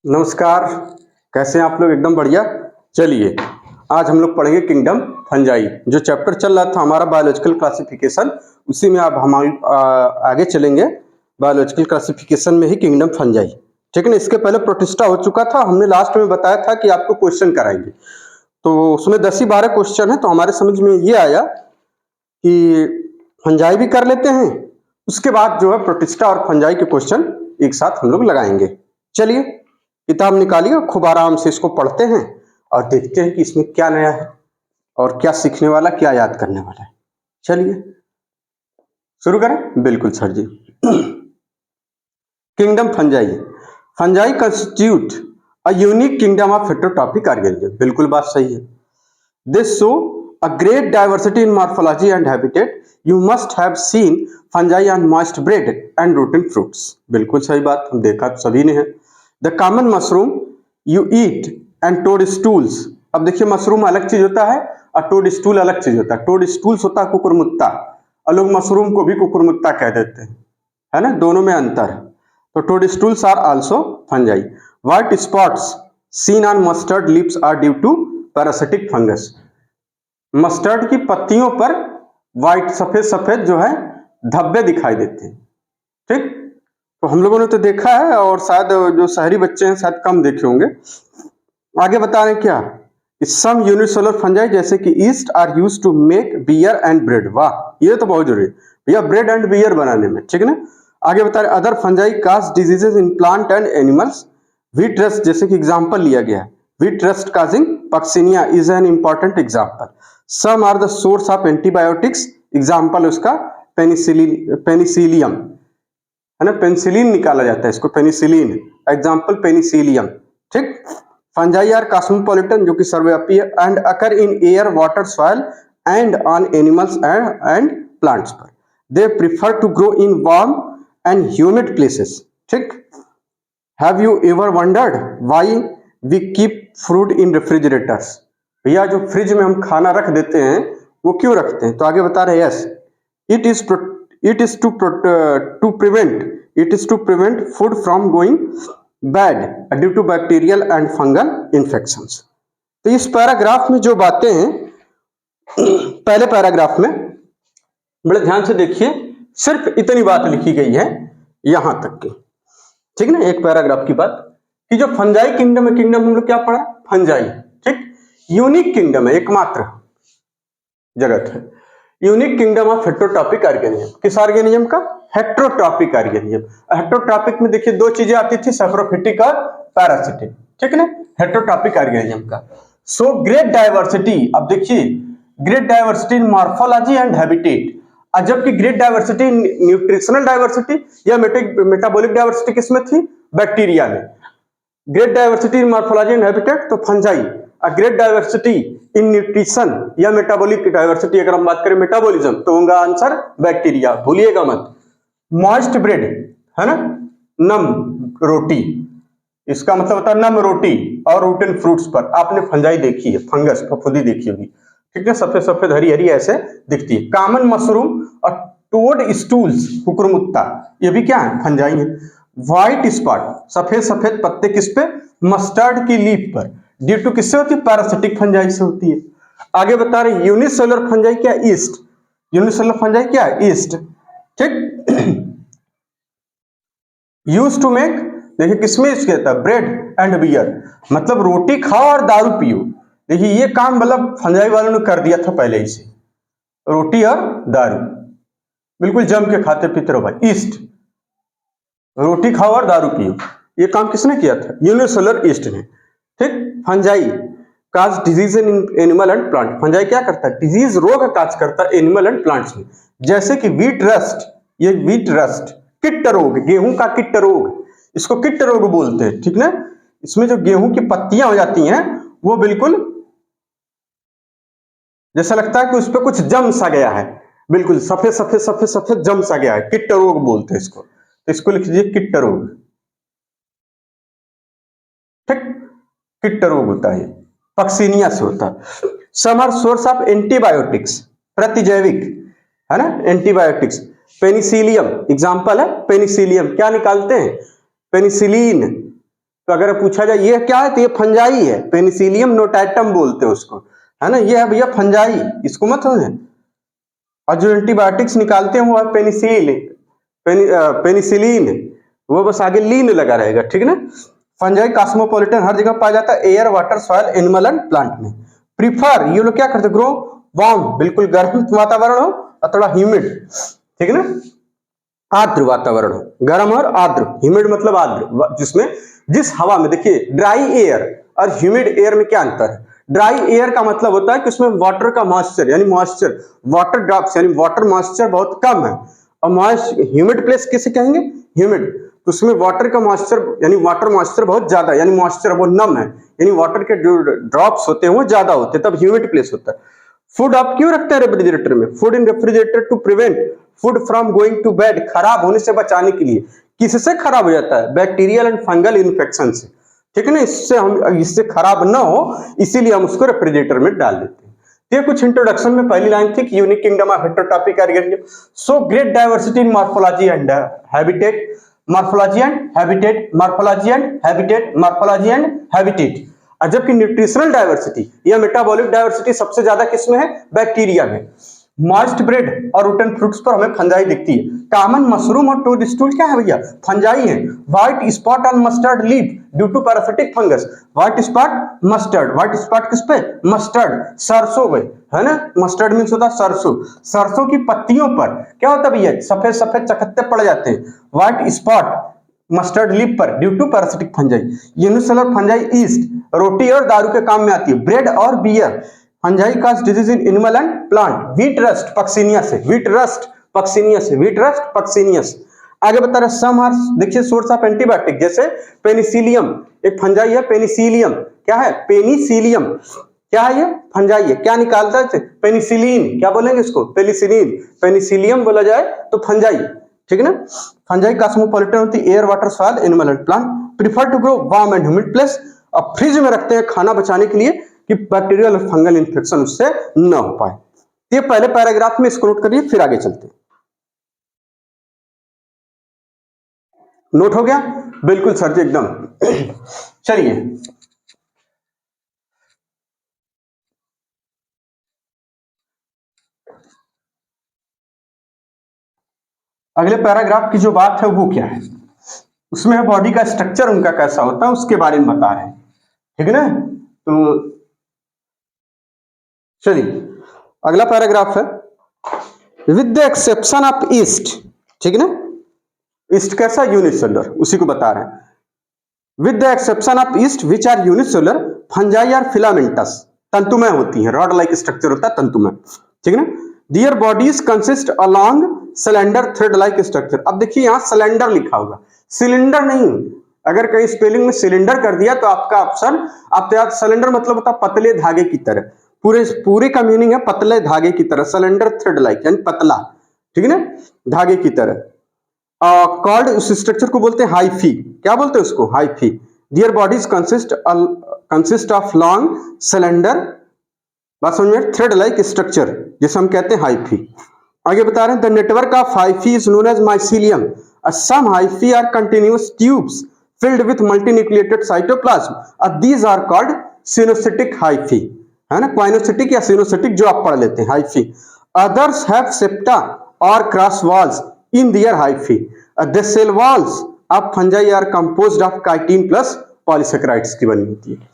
नमस्कार। कैसे हैं आप लोग? एकदम बढ़िया। चलिए, आज हम लोग पढ़ेंगे किंगडम फंजाई। जो चैप्टर चल रहा था हमारा बायोलॉजिकल क्लासिफिकेशन, उसी में अब हम आगे चलेंगे। बायोलॉजिकल क्लासिफिकेशन में ही किंगडम फंजाई, ठीक है ना। इसके पहले प्रोटिस्टा हो चुका था। हमने लास्ट में बताया था कि आपको क्वेश्चन कराएंगे, तो उसमें 10 ही 12 क्वेश्चन है। तो हमारे समझ में ये आया कि फंजाई भी कर लेते हैं, उसके बाद जो है प्रोटिस्टा और फंजाई के क्वेश्चन एक साथ हम लोग लगाएंगे। चलिए, किताब निकालिए और खूब आराम से इसको पढ़ते हैं और देखते हैं कि इसमें क्या नया है और क्या सीखने वाला, क्या याद करने वाला है। चलिए शुरू करें। बिल्कुल sir ji. Kingdom fungi. Fungi constitute a unique kingdom of heterotrophic organism. बिल्कुल बात सही है। They show a great diversity in morphology and habitat. You must have seen fungi on moist bread and rotten fruits. बिल्कुल सही बात, हम देखा तो सभी ने है। The common mushroom you eat and toadstools. अब देखिए, मशरूम अलग चीज होता है और टोडस्टूल अलग चीज होता है। टोडस्टूल्स होता है कुकुरमुत्ता, और लोग मशरूम को भी कुकुरमुत्ता कह देते हैं, है ना। दोनों में अंतर है। तो toadstools are also fungi. White spots seen on mustard leaves are due to parasitic fungus. Mustard की पत्तियों पर व्हाइट सफेद सफेद जो है धब्बे दिखाई देते हैं, ठीक। तो हम लोगों ने तो देखा है, और शायद जो शहरी बच्चे हैं शायद कम देखे होंगे। आगे बता रहे हैं क्या, सम यूनिसेलुलर फंजाई जैसे कि yeast are used to make beer and bread. वाह, ये तो बहुत जरूरी है भैया, ब्रेड एंड बियर बनाने में, ठीक है ना। आगे बता रहे other fungi cause diseases in plant and animals. Wheat rust जैसे कि एग्जांपल लिया गया है। Wheat rust causing Puccinia is an important example. Some are the source of antibiotics. Example उसका पेनिसिलियम, है ना। पेनिसिलिन निकाला जाता है इसको, पेनिसिलिन। एग्जांपल पेनिसिलियम, ठीक। फंजाई आर कॉस्मोपॉलिटन, जो कि सर्वव्यापी है, and occur in air, water, soil and on animals and plants पर। They prefer to grow in warm and humid places, ठीक। Have you ever wondered why we keep food in refrigerators. भैया, जो fridge में हम खाना रख देते हैं वो क्यों रखते हैं? तो आगे बता रहे हैं yes, it is to prevent food from going bad due to bacterial and fungal infections. तो इस पैराग्राफ में जो बातें हैं, पहले पैराग्राफ में बड़े ध्यान से देखिए, सिर्फ इतनी बात लिखी गई है यहां तक की, ठीक ना। एक पैराग्राफ की बात कि जो फंजाई किंगडम है, किंगडम हम लोग क्या पढ़ा, फंजाई, ठीक। यूनिक किंगडम है, एकमात्र जगत है। Unique kingdom of heterotrophic organism. किस ऑर्गेनिज्म का? Heterotrophic organism. हेटेरोट्रॉपिक में देखिए दो चीजें आती थी, सैप्रोफिटिक और पैरासिटिक, ठीक है ना। हेटेरोट्रॉपिक ऑर्गेनिज्म का सो ग्रेट डाइवर्सिटी। अब देखिए, great diversity in morphology and habitat. जबकि ग्रेट डाइवर्सिटी, न्यूट्रिशनल डाइवर्सिटी या मेटाबॉलिक डाइवर्सिटी किसमें थी? बैक्टीरिया में। Great diversity in morphology and habitat तो fungi. Great diversity in nutrition या मेटाबॉलिक डाइवर्सिटी, अगर हम बात करें मेटाबॉलिज्म, तो होगा आंसर बैक्टीरिया, भूलिएगा मत। मॉइस्ट ब्रेड, है ना, नम रोटी, इसका मतलब होता है नम रोटी। और रूटन फ्रूट्स पर आपने फंजाई देखी है, फंगस फफूंदी देखी होगी, ठीक है। सफेद सफेद हरी हरी ऐसे दिखती है। कॉमन मशरूम और टोड स्टूल्स, कुकुरमुत्ता, ये भी क्या है? फंजाई है। व्हाइट स्पॉट, सफेद सफेद पत्ते किस पे? मस्टर्ड की लीफ पर। ड्यू टू किससे होती है? पैरासिटिक फंजाई से होती है। आगे बता रहे यूनिसेलुलर फंजाई क्या? ईस्ट। यूनिसेलुलर फंजाई क्या है? ईस्ट, ठीक। यूज टू मेक, देखिए किसमें यूज किया था? ब्रेड एंड बियर, मतलब रोटी खाओ और दारू पियो। देखिए ये काम मतलब फंजाई वालों ने कर दिया था पहले ही से, रोटी और दारू बिल्कुल जम के खाते पीते रहो भाई। ईस्ट, रोटी खाओ और दारू पियो, ये काम किसने किया था? यूनिसेलुलर ईस्ट ने, ठीक। Fungi cause disease in animal and plant. Fungi क्या करता है? डिजीज, रोग काज करता है एनिमल एंड प्लांट्स में। जैसे कि व्हीट रस्ट, ये व्हीट रस्ट, किट रोग, गेहूं का किट रोग, इसको किट रोग बोलते हैं, ठीक ना। इसमें जो गेहूं की पत्तियां हो जाती हैं वो बिल्कुल जैसा लगता है कि उस पर कुछ जम सा गया है, बिल्कुल सफेद सफेद सफेद सफेद जम सा गया है, किट रोग बोलते हैं इसको। तो इसको लिख दीजिए किट रोग, ठीक। किट रोग होता है, पक्सिनिया से होता है। Some are source of antibiotics, प्रतिजैविक, है ना, एंटीबायोटिक्स। पेनिसिलियम एग्जांपल है, पेनिसिलियम क्या निकालते हैं? पेनिसिलिन, तो अगर पूछा जाए ये क्या है तो ये फंजाई है, पेनिसिलियम नोटाटम बोलते हैं उसको, है ना, ये है भैया फंजाई, इसको मत समझे। और जो एंटीबायोटिक्स निकालते हैं वो है पेनिसिलिन, वो बस आगे लीन लगा रहेगा, ठीक ना। फंजाई कॉस्मोपॉलिटन हर जगह पाया जाता है, air, water, soil, animal and plant में। प्रीफर, ये लोग क्या करते ग्रो वार्म, बिल्कुल गर्म वातावरण हो और थोड़ा ह्यूमिड, ठीक है ना, आर्द्र वातावरण हो, गर्म और आर्द्र, ह्यूमिड मतलब आर्द्र, जिसमें जिस हवा में, देखिए ड्राई एयर और ह्यूमिड एयर में क्या अंतर है। ड्राई एयर का मतलब होता है कि उसमें वाटर का मॉइस्चर यानी मॉइस्चर, वाटर ड्रॉप्स यानी वाटर मॉइस्चर बहुत कम है, और मॉइस्ट ह्यूमिड प्लेस किसे कहेंगे, ह्यूमिड, तो उसमें वाटर का मॉइस्चर यानी वाटर मॉइस्चर बहुत ज्यादा, यानी मॉइस्चर वो नम है, यानी वाटर के जो ड्रॉप्स होते हैं वो ज्यादा होते हैं, तब ह्यूमिड प्लेस होता है। फूड आप क्यों रखते हैं रेफ्रिजरेटर में, food in refrigerator to prevent food from going to bad, खराब होने से बचाने के लिए। किससे खराब हो जाता है, बैक्टीरियल एंड फंगल इन्फेक्शन से, ठीक है ना, इससे खराब ना हो इसीलिए हम उसको रेफ्रिजरेटर में डाल देते हैं। ये कुछ इंट्रोडक्शन में पहली लाइन थी कि unique kingdom of heterotrophic organism so great diversity in morphology and habitat, morphology and habitat, morphology and habitat, morphology and habitat. जबकि न्यूट्रिशनल डाइवर्सिटी या मेटाबॉलिक डाइवर्सिटी सबसे ज्यादा किसमें है, बैक्टीरिया में। मॉइस्ट ब्रेड और रूटन फ्रूट्स पर हमें फंजाई दिखती है। कॉमन मशरूम और टोडस्टूल क्या है भैया, फंजाई है। White spot on mustard leaf due to parasitic fungus, white spot mustard, white spot किस पे, मस्टर्ड, सरसों पे, है ना, मस्टर्ड मीन्स होता है सरसों, सरसों की पत्तियों पर क्या होता है भैया, सफेद सफेद चकत्ते पड़ जाते हैं, व्हाइट स्पॉट मस्टर्ड लीफ पर due to parasitic fungi. Unicellular fungi yeast, रोटी और दारू के काम में आती है, ब्रेड और beer. Fungi cause disease in animal and plant, wheat rust Puccinia से, व्हीट रस्ट पक्सिनिया से, व्हीट रस्ट पक्सिनिया से। आगे बता रहे सम आर, देखिए सोर्स ऑफ एंटीबायोटिक, जैसे पेनिसिलियम, एक फंजाई है पेनिसिलियम, क्या है पेनिसिलियम, क्या है ये फंजाई है, क्या निकालता है पेनिसिलिन, क्या बोलेंगे इसको पेनिसिलिन, पेनिसिलियम बोला जाए तो फंजाई, ठीक है ना। फंजाई कॉस्मोपॉलिटन होती है, air, water, soil, animal and plant, prefer to grow warm and humid place, और फ्रिज में रखते हैं खाना बचाने के लिए कि बैक्टीरियल और फंगल इंफेक्शन उससे न हो पाए। ये पहले पैराग्राफ में इसको नोट करिए, फिर आगे चलते हैं। नोट हो गया, बिल्कुल सर जी एकदम। चलिए अगले पैराग्राफ की जो बात है वो क्या है, उसमें बॉडी का स्ट्रक्चर उनका कैसा होता है उसके बारे में बता रहे हैं, ठीक है ना। तो चलिए अगला पैराग्राफ है, with the exception of east, ठीक है ना, ईस्ट कैसा यूनिसेलुलर, उसी को बता रहे हैं। With the exception of yeast which are unicellular, fungi are filamentous, तंतुमय होती है, रॉड लाइक स्ट्रक्चर होता है तंतुमय, ठीक है ना। Their bodies consist along cylinder thread like structure. अब देखिए यहां सिलेंडर लिखा होगा, सिलेंडर नहीं, अगर कहीं स्पेलिंग में सिलेंडर कर दिया तो आपका ऑप्शन, आप तो याद, सिलेंडर मतलब होता है पतले धागे की तरह, पूरे पूरे का मीनिंग है पतले धागे की तरह, सिलेंडर थ्रेड लाइक यानी पतला, ठीक है ना, धागे की तरह। कॉल्ड उस स्ट्रक्चर को बोलते हैं हाइफी, क्या बोलते हैं उसको, hyphae. Their bodies consist of long cylinder, बात समझ में, थ्रेड लाइक स्ट्रक्चर जिसे हम कहते हैं हाइफी। आगे बता रहे हैं the network of hyphae is known as mycelium, some hyphae are continuous tubes filled with multinucleated cytoplasm, these are called coenocytic hyphae, है ना, क्वाइनोसिटिक या सिनोसिटिक जो आप पढ़ लेते हैं हाइफी। अदर्स हैव सेप्टा और cross walls in their hyphae, the cell walls of fungi are composed of chitin plus polysaccharides की बनी होती है।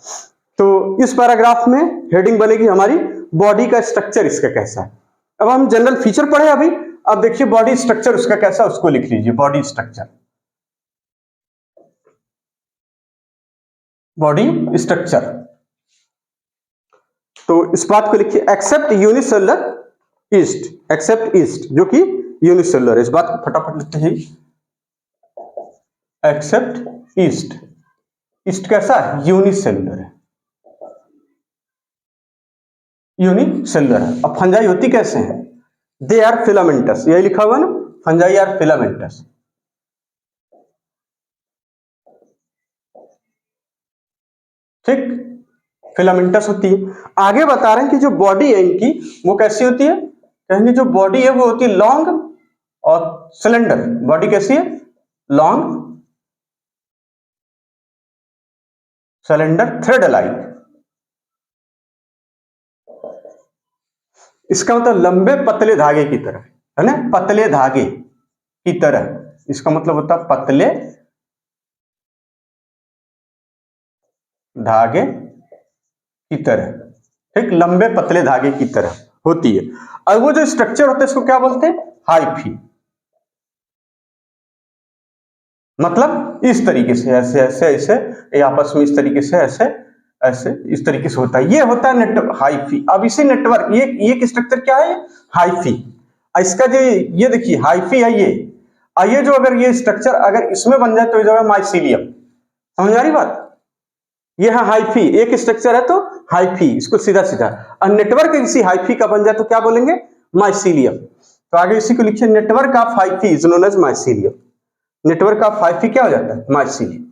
तो इस पैराग्राफ में हेडिंग बनेगी हमारी बॉडी का स्ट्रक्चर इसका कैसा है। अब हम जनरल फीचर पढ़े अभी, अब देखिए बॉडी स्ट्रक्चर उसका कैसा, उसको लिख लीजिए, बॉडी स्ट्रक्चर, बॉडी स्ट्रक्चर। तो इस बात को लिखिए, except unicellular yeast, except yeast जो कि यूनिसेलुलर है, इस बात को फटाफट लिखते हैं, एक्सेप्ट ईस्ट, ईस्ट कैसा है, यूनिसेलुलर है, यूनिसेलुलर है। अब फंजाई होती कैसे है, दे आर फिलामेंटस, यही लिखा हुआ ना, फंजाई आर फिलामेंटस, ठीक, फिलामेंटस होती है। आगे बता रहे हैं कि जो बॉडी है इनकी वो कैसी होती है, कहेंगे जो बॉडी है वो होती है लॉन्ग और सिलेंडर, बॉडी कैसी है, लॉन्ग सिलेंडर थ्रेड लाइक, इसका मतलब लंबे पतले धागे की तरह, है ना, पतले धागे की तरह, इसका मतलब होता है पतले धागे की तरह, ठीक, लंबे पतले धागे की तरह होती है। और वो जो स्ट्रक्चर होता है इसको क्या बोलते हैं, हाइफी। मतलब इस तरीके से, ऐसे ऐसे ऐसे, ये आपस में इस तरीके से ऐसे ऐसे इस तरीके से होता है, ये होता है नेटवर्क हाइफी। अब इसी नेटवर्क, ये स्ट्रक्चर क्या है, हाइफी। इसका जो ये देखिए हाइफी है ये, और ये जो अगर ये स्ट्रक्चर अगर इसमें बन जाए तो ये जो है माइसीलियम, समझ आ रही बात, ये है हाइफी, एक स्ट्रक्चर है तो हाइफी, इसको सीधा सीधा, और नेटवर्क किसी हाइफी का बन जाए तो क्या बोलेंगे, माइसीलियम। तो आगे इसी को लिखिए, network of hyphae is known as mycelium, network of hyphae क्या हो जाता है, माइसीलियम।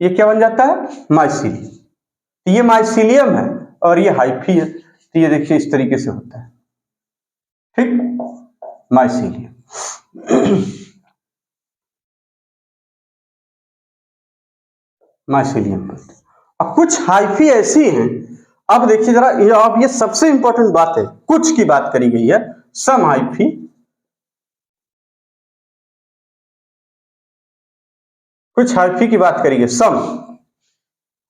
ये क्या बन जाता है, माइसीलियम। तो ये माइसीलियम है और ये हाइफी है, तो ये देखिए इस तरीके से होता है, ठीक, माइसीलियम। माइसीलियम बोलते हैं। अब कुछ हाइफी ऐसी हैं, अब देखिए जरा, ये अब ये सबसे इंपॉर्टेंट बात है, कुछ की बात करी गई है, सम हाइफी, कुछ हाइफी की बात करी गई, सम,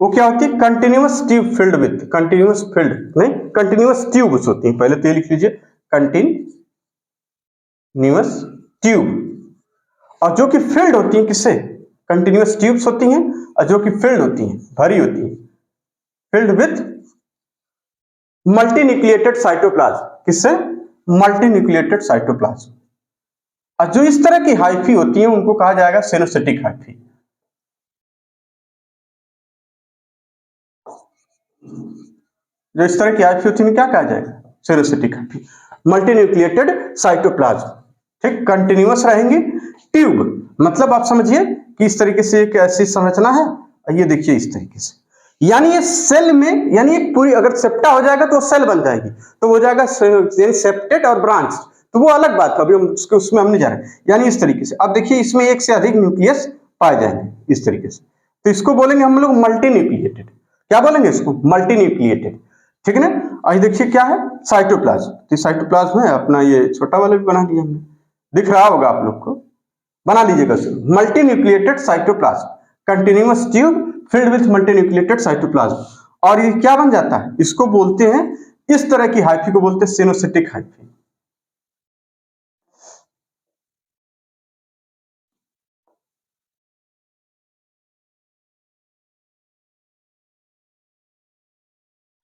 वो क्या होती है, continuous tube filled with, continuous field नहीं, कंटिन्यूअस ट्यूब्स होती हैं, पहले तो ये लिख लीजिए, कंटिन्यूअस ट्यूब, और जो कि फिल्ड होती हैं किससे, कंटिन्यूअस ट्यूब्स होती हैं, और जो कि फिल्ड होती हैं, भरी होती हैं, फिल्ड विथ मल्टीन्यूक्लिएटेड साइटोप्लाज्म, किससे, मल्टीन्यूक्लिएटेड साइटोप्लाज्म। और जो इस तरह की हाइफी होती हैं उनको कहा जाएगा सिनोसिटिक हाइफी। जो इस तरह की हाइफी होती है क्या कहा जाएगा, सिनोसिटिक हाइफी, मल्टीन्यूक्लिएटेड साइटोप्लाज्म, ठीक, कंटिन्यूअस रहेंगी, ट्यूब, मतलब आप समझिए कि इस तरीके से एक ऐसी संरचना है, ये देखिए इस तरीके से, यानी ये सेल में, यानी एक पूरी अगर सेप्टा हो जाएगा तो सेल बन जाएगी, तो हो जाएगा सेप्टेट और ब्रांच, तो वो अलग बात है, अभी हम उसमें हम नहीं जा रहे, यानी इस तरीके से। अब देखिए इसमें एक से अधिक न्यूक्लियस पाए जाएंगे इस तरीके से, तो इसको बोलेंगे हम लोग मल्टी न्यूक्लिएटेड, क्या बोलेंगे इसको, मल्टी न्यूक्लिएटेड, ठीक है ना। आज देखिए क्या है, साइटोप्लाज्म, तो साइटोप्लाज्म है अपना, ये छोटा वाला भी बना दिया हमने, दिख रहा होगा आप लोग को, बना लीजिएगा, multi nucleated cytoplasm, continuous tube filled with multi nucleated cytoplasm, और ये क्या बन जाता है, इसको बोलते हैं, इस तरह की हाइफी को बोलते हैं सिनोसिटिक हाइफी।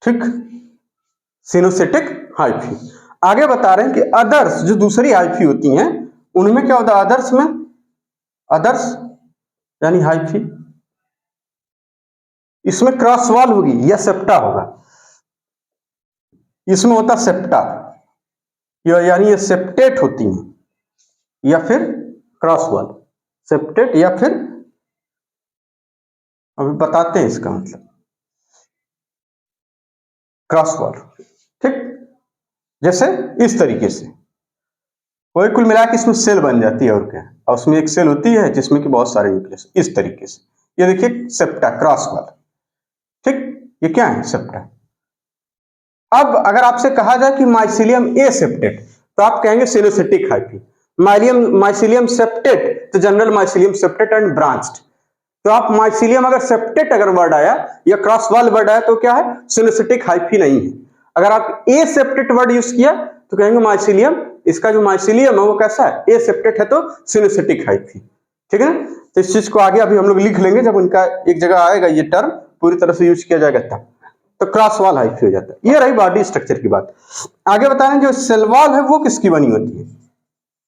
ठीक, सिनोसिटिक हाइफी। आगे बता रहे हैं कि अदर्स, जो दूसरी हाइफी होती हैं उनमें क्या होता है, अदर्स में, अदर्स यानी हाइफी, इसमें क्रॉस वॉल होगी या सेप्टा होगा, इसमें होता सेप्टा, यानी ये सेप्टेट होती हैं या फिर क्रॉस वॉल, सेप्टेट या फिर, अभी बताते हैं इसका मतलब, क्रॉस वॉल, ठीक, जैसे इस तरीके से, कोई कुल मिला के इसमें सेल बन जाती है, और क्या, और उसमें एक सेल होती है जिसमें कि बहुत सारे न्यूक्लियस, इस तरीके से, ये देखिए सेप्टा, क्रॉस वॉल, ठीक, ये क्या है, सेप्टा। अब अगर आपसे कहा जाए कि माइसीलियम ए सेप्टेट, तो आप कहेंगे सिनोसिटिक हाइफी, माइसीलियम सेप्टेट तो general mycelium septate and branched, तो आप माइसीलियम अगर सेप्टेट अगर वर्ड आया या क्रॉस वॉल वर्ड आया तो क्या है, सिनोसिटिक हाइफी नहीं है। अगर आप ए सेप्टेट वर्ड यूज किया तो कहेंगे माइसीलियम, इसका जो माइसीलियम है वो कैसा है, ए सेप्टेट है तो सिनोसिटिक हाइफी, ठीक है ना। तो इस चीज को आगे अभी हम लोग लिख लेंगे, जब उनका एक जगह आएगा ये टर्म पूरी तरह से यूज किया जाएगा तब, तो क्रॉस वॉल हाइफी हो जाता है। ये रही बॉडी स्ट्रक्चर की बात। आगे बता रहे हैं जो सेल वॉल है वो किसकी बनी होती है,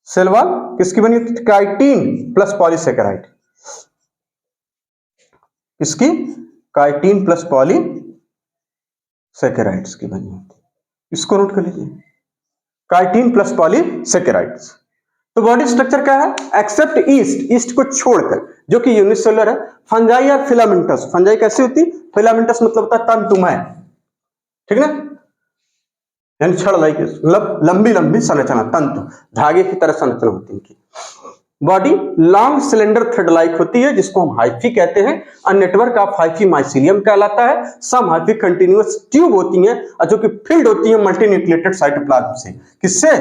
सेल वॉल किसकी बनी होती है, काइटिन प्लस पॉलीसेकेराइड, किसकी, काइटिन प्लस पॉलीसेकेराइड्स की बनी होती है, इसको नोट कर लीजिए, काइटिन प्लस पॉलीसेकेराइड्स। तो बॉडी स्ट्रक्चर क्या है, एक्सेप्ट ईस्ट, ईस्ट को छोड़कर, जो कि यूनिसेलुलर है, फंजाई और फिलामेंटस, फंजाई कैसी होती, फिलामेंटस मतलब होता है तंतुमय, ठीक ना, यानी छड़ लाइक, मतलब लंबी लंबी संरचना, तंतु धागे की तरह संरचना होती है इनकी। Body long cylinder thread like होती है जिसको हम हाइफी कहते हैं। A network of hyphae mycelium कहलाता है। सम हाइफी कंटिन्यूअस ट्यूब होती हैं जो कि फिल्ड होती है मल्टीन्यूक्लिएटेड साइटोप्लाज्म से। किससे?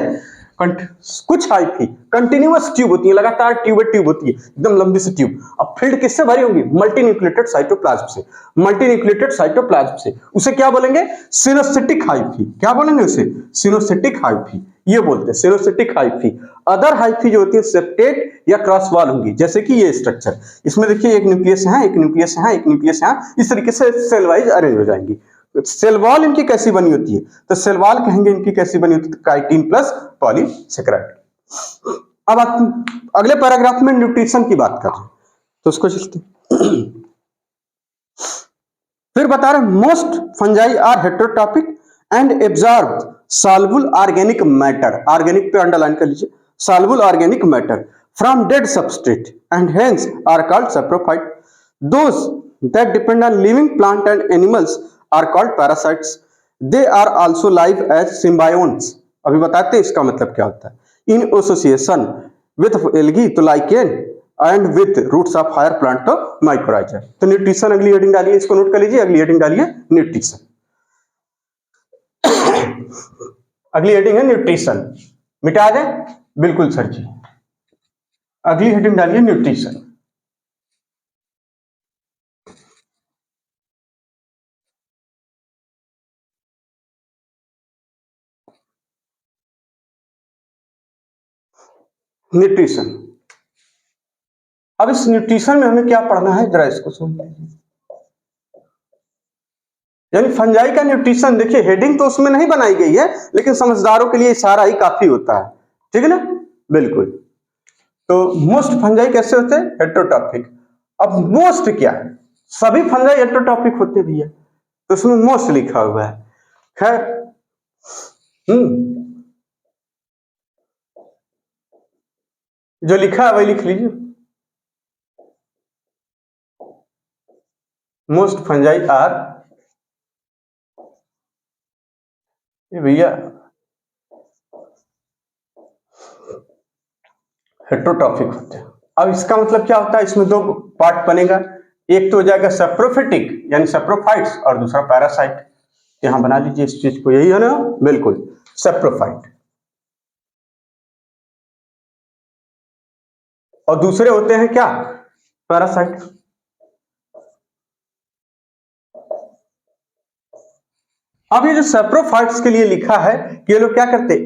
कुछ हाइफी कंटिन्यूअस ट्यूब होती है, लगातार ट्यूब होती है, एकदम लंबी सी ट्यूब। अब फील्ड किससे भरी होंगी? मल्टीन्यूक्लिएटेड साइटोप्लाज्म से। मल्टीन्यूक्लिएटेड साइटोप्लाज्म से उसे क्या बोलेंगे? सिनोसिटिक हाइफी। क्या बोलेंगे उसे? सिनोसिटिक हाइफी, ये बोलते हैं सिनोसिटिक हाइफी। अदर हाइफी जो होती है सेप्टेट या क्रॉस वॉल होंगी, जैसे कि ये स्ट्रक्चर। इसमें देखिए एक न्यूक्लियस है, एक न्यूक्लियस है, एक न्यूक्लियस है, इस तरीके से सेल वाइज अरेंज हो जाएंगी। सेल वॉल इनकी कैसी बनी होती है? तो सेल वॉल कहेंगे इनकी कैसी बनी होती है? Chitin plus polysaccharide. अब अगले पैराग्राफ में न्यूट्रिशन की बात कर रहे हैं, तो उसको चलते फिर बता रहे most fungi are heterotrophic and absorb soluble organic matter. Organic पे अंडरलाइन कर लीजिए, soluble organic matter from dead substrate and hence are called saprophyte. Those that depend on living plant and animals are called parasites. They are also live as symbionts. अभी बताते हैं इसका मतलब क्या होता है। इन एसोसिएशन विथ एल्गी तो lichen and with roots of higher plant तो माइक्रोराइजा। तो न्यूट्रिशन अगली हेडिंग डालिए, इसको नोट कर लीजिए, अगली हेडिंग डालिए न्यूट्रिशन। अगली हेडिंग है न्यूट्रिशन, मिटा दें? बिल्कुल सर जी, अगली हेडिंग डालिए न्यूट्रिशन। न्यूट्रिशन। अब इस न्यूट्रिशन में हमें क्या पढ़ना है, जरा इसको सुन लीजिए। यानी फंजाई का न्यूट्रिशन, देखिए हेडिंग तो उसमें नहीं बनाई गई है, लेकिन समझदारों के लिए इशारा ही काफी होता है, ठीक है ना? बिल्कुल। तो मोस्ट फंजाई कैसे होते हैं? हेटेरोटॉपिक। अब मोस्ट क्या है? सभी फंजाई हेटेरोटॉपिक होते भी है, तो उसमें मोस्ट लिखा हुआ है। खैर, जो लिखा है वही लिख लीजिए। मोस्ट फंजाई आर, ये भैया हेटेरोटॉपिक होते हैं। अब इसका मतलब क्या होता है? इसमें दो पार्ट बनेगा, एक तो हो जाएगा सैप्रोफिटिक यानी सैप्रोफाइट्स, और दूसरा पैरासाइट। यहां बना लीजिए इस चीज को, यही है ना? बिल्कुल, सैप्रोफाइट। और दूसरे होते हैं क्या? पैरासाइट। अब ये जो सैप्रोफाइट्स के लिए लिखा है कि ये लोग क्या करते हैं?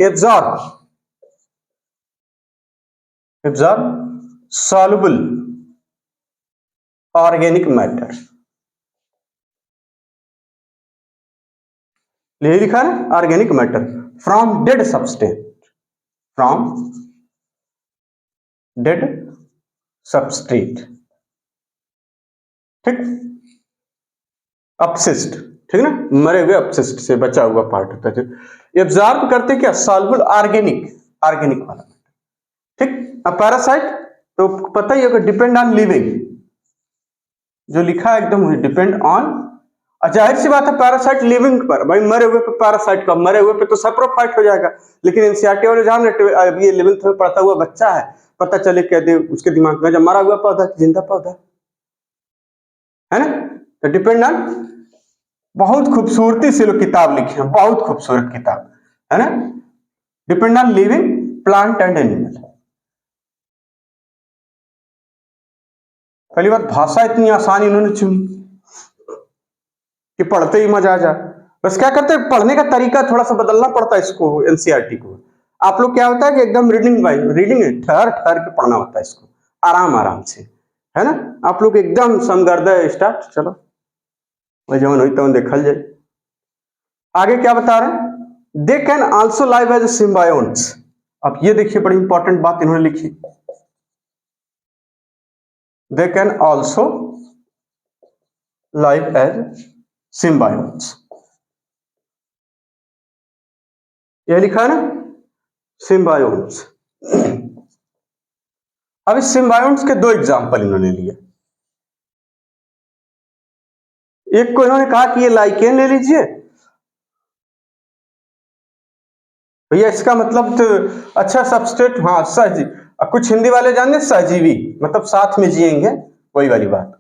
एब्जॉर्ब सॉल्युबल ऑर्गेनिक मैटर, यही लिखा है ना, organic matter from dead substrate, from dead substrate, ठीक, अपशिष्ट, ठीक ना, मरे हुए अपशिष्ट से बचा हुआ पार्ट होता है। एब्जॉर्ब करते क्या? सॉल्युबल ऑर्गेनिक, ऑर्गेनिक वाला, ठीक। अब पैरासाइट तो पता ही होगा, डिपेंड ऑन लिविंग, जो लिखा है एकदम डिपेंड ऑन। जाहिर सी बात है पैरासाइट लिविंग पर, भाई मरे हुए पे पैरासाइट का, मरे हुए पे तो सैप्रोफाइट हो जाएगा। लेकिन एनसीईआरटी वाले जान रहे, अब ये 11th में पढ़ता हुआ बच्चा है, पता चले कह दे उसके दिमाग में जब मरा हुआ पौधा जिंदा पौधा है ना, तो डिपेंड ऑन। बहुत खूबसूरती से लोग किताब लिखे हैं, बहुत खूबसूरत किताब है ना, depend on living plant and animal. पहली बात, भाषा इतनी आसान इन्होंने चुनी कि पढ़ते ही मजा आ जाए। बस क्या करते हैं, पढ़ने का तरीका थोड़ा सा बदलना पड़ता है इसको, एनसीईआरटी को। आप लोग क्या होता है कि एकदम रीडिंग बाय रीडिंग ठहर ठहर के पढ़ना होता है इसको, आराम आराम से, है ना। आप लोग एकदम समगर्द स्टार्ट, चलो जवन हुई तो देखल जाए। आगे क्या बता रहे हैं? They can also live as symbionts. अब ये देखिए बड़ी इंपॉर्टेंट बात इन्होंने लिखी, they can also live as symbionts, ये लिखा है ना, सिम्बायोन्ट्स। अब इस सिम्बायोन्ट्स के दो एग्जांपल इन्होंने लिए। एक को इन्होंने कहा कि ये लाइकेन ले लीजिए, भैया इसका मतलब तो अच्छा सबस्ट्रेट, हाँ सर जी, अब कुछ हिंदी वाले जानते सहजीवी, मतलब साथ में जिएंगे, वही वाली बात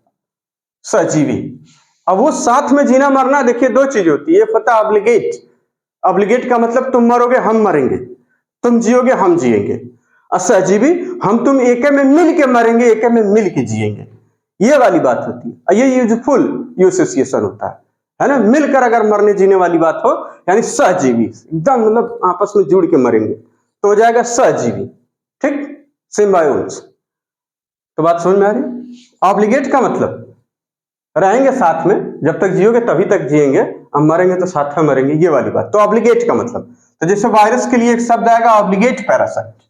सहजीवी। अब वो साथ में जीना मरना, देखिए दो चीज होती है, पता ऑब्लिगेट, ऑब्लिगेट का मतलब तुम मरोगे हम मरेंगे, तुम जियोगे हम जिएंगे। और सहजीवी, हम तुम एके में मिल के मरेंगे, एके में मिल के जिएंगे, ये वाली बात होती है। और ये यूजफुल यूएसोसिएशन होता है ना, मिलकर अगर मरने जीने वाली बात हो, यानी सहजीवी, एकदम मतलब आपस में जुड़ के मरेंगे, तो हो जाएगा सहजीवी। ठीक, सिम्बायोन्स। तो बात समझ में आ रही है। ऑब्लिगेट का मतलब रहेंगे साथ में, जब तक जियोगे तभी तक जिएंगे, हम मरेंगे तो साथ में मरेंगे, ये वाली बात। तो ऑब्लिगेट का मतलब, तो जैसे वायरस के लिए एक शब्द आएगा ऑब्लिगेट पैरासाइट,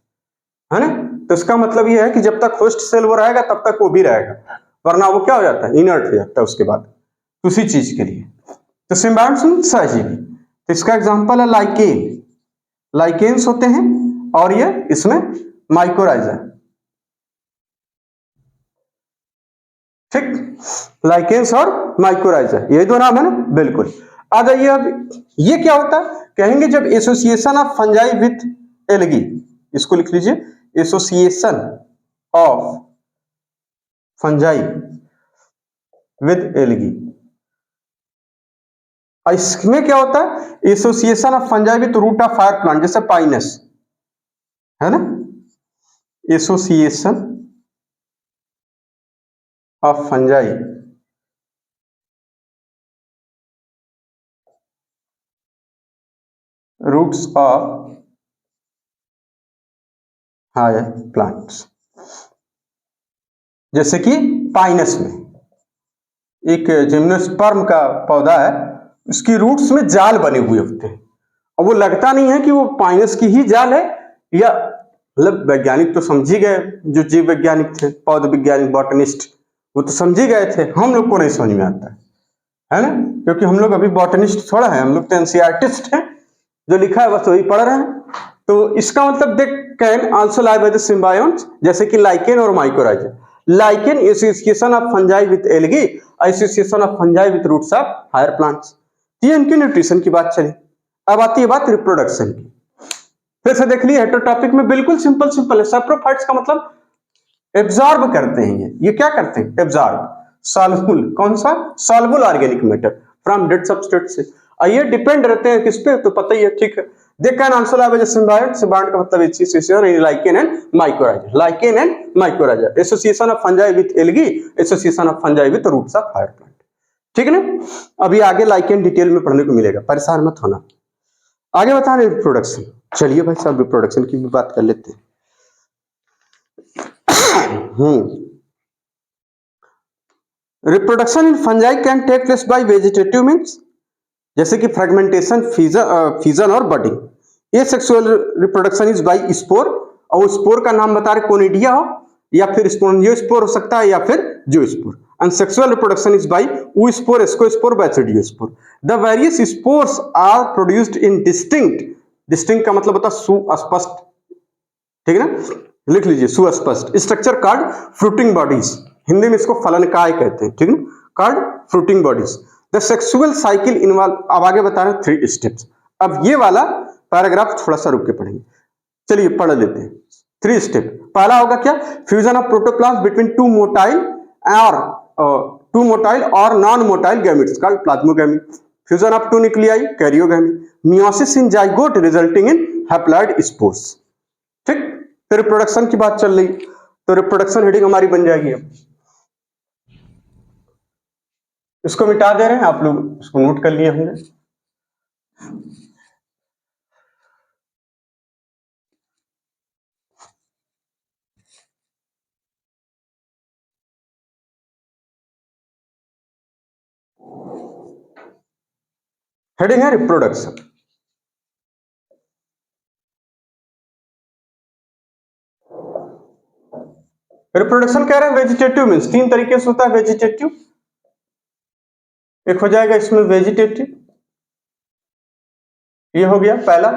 है ना, तो इसका मतलब ये है कि जब तक होस्ट सेल वो रहेगा तब तक वो भी रहेगा, वरना वो क्या हो जाता है, इनर्ट हो जाता है उसके बाद उसी चीज के लिए। तो सिम्बायोट्स सहजीवी, तो इसका एग्जांपल है लाइकेन, लाइकेन्स होते हैं, और ये इसमें माइकोराइजा। ठीक, लाइकेन्स और माइकोराइजा, ये दो नाम है ना, बिल्कुल। आ जाइए अब, ये क्या होता है, कहेंगे जब association of fungi with algae, इसको लिख लीजिए, association of fungi with algae. इसमें क्या होता है, association of fungi with root of higher plant, जैसे पाइनस, है ना, association of fungi roots of higher plants, जैसे कि पाइनस में एक जिम्नोस्पर्म का पौधा है, उसकी रूट्स में जाल बने हुए होते हैं, और वो लगता नहीं है कि वो पाइनस की ही जाल है, या मतलब वैज्ञानिक तो समझ ही गए, जो जीव वैज्ञानिक थे, पौध वैज्ञानिक, बॉटनिस्ट, वो तो समझ ही गए थे, हम लोग को नहीं समझ में आता है ना, क्योंकि हम लोग अभी बॉटनिस्ट थोड़ा है, हम लोग तो एनसीईआरटिस्ट हैं, जो लिखा है बस वही पढ़ रहे हैं। तो इसका मतलब देख, can also lie by the symbionts, जैसे कि लाइकेन और mycorrhiza. Lichen association of fungi with algae, association of fungi with roots of higher plants. ये इनकी न्यूट्रिशन की बात चली। अब आती है बात रिप्रोडक्शन की। फिर से देख लिए, हेटेरोटॉपिक में बिल्कुल सिंपल सिंपल है। सैप्रोफाइट्स का मतलब एब्जॉर्ब करते हैं, ये क्या करते हैं, एब्जॉर्ब। सॉल्युबल, कौन सा, soluble organic matter from dead substrate से। और ये डिपेंड रहते हैं किस पे, तो पता ही है, ठीक है। They can also live as symbiont, symbiont का मतलब association in lichen and mycorrhiza, lichen and mycorrhiza, association of fungi with algae, association of fungi with roots of higher plant. ठीक है ना, अभी आगे लाइकेन डिटेल में पढ़ने को मिलेगा, परेशान मत होना। आगे बता रहे रिप्रोडक्शन, चलिए भाई साहब रिप्रोडक्शन की भी बात कर लेते हैं। Reproduction in fungi can take place by vegetative means, जैसे कि फ्रेगमेंटेशन, फीजन और budding. A sexual reproduction is by spore, और स्पोर का नाम बता रहे, कोनिडिया हो या फिर स्पोंजियोस्पोर हो सकता है, या फिर zoospore. And sexual reproduction is by oospore, ascospore, basidiospore. The various spores are produced in distinct, distinct का मतलब होता है सुस्पष्ट, ठीक है ना, लिख लीजिए सुस्पष्ट structure card fruiting bodies, Hindi में इसको फलनकाय कहते हैं, ठीक है, card fruiting bodies. The sexual cycle involve, अब आगे बता रहे हैं 3 स्टेप्स। अब ये वाला पैराग्राफ थोड़ा सा रुक के पढ़ेंगे, चलिए पढ़ लेते हैं। 3 स्टेप, पहला होगा क्या, fusion of protoplasm between two motile और non motile gametes called plasmogamy. Fusion of 2 nuclei, karyogamy. Meiosis in zygote resulting in haploid spores. ठीक, तो रिप्रोडक्शन की बात चल रही, तो रिप्रोडक्शन हेडिंग हमारी बन जाएगी। अब इसको मिटा दे रहे हैं, आप लोग इसको नोट कर लिए होंगे। हेडिंग है रिप्रोडक्शन। रिप्रोडक्शन कह रहे हैं वेजिटेटिव मीन्स, 3 तरीके से होता है वेजिटेटिव। एक हो जाएगा इसमें वेजिटेटिव, ये हो गया पहला,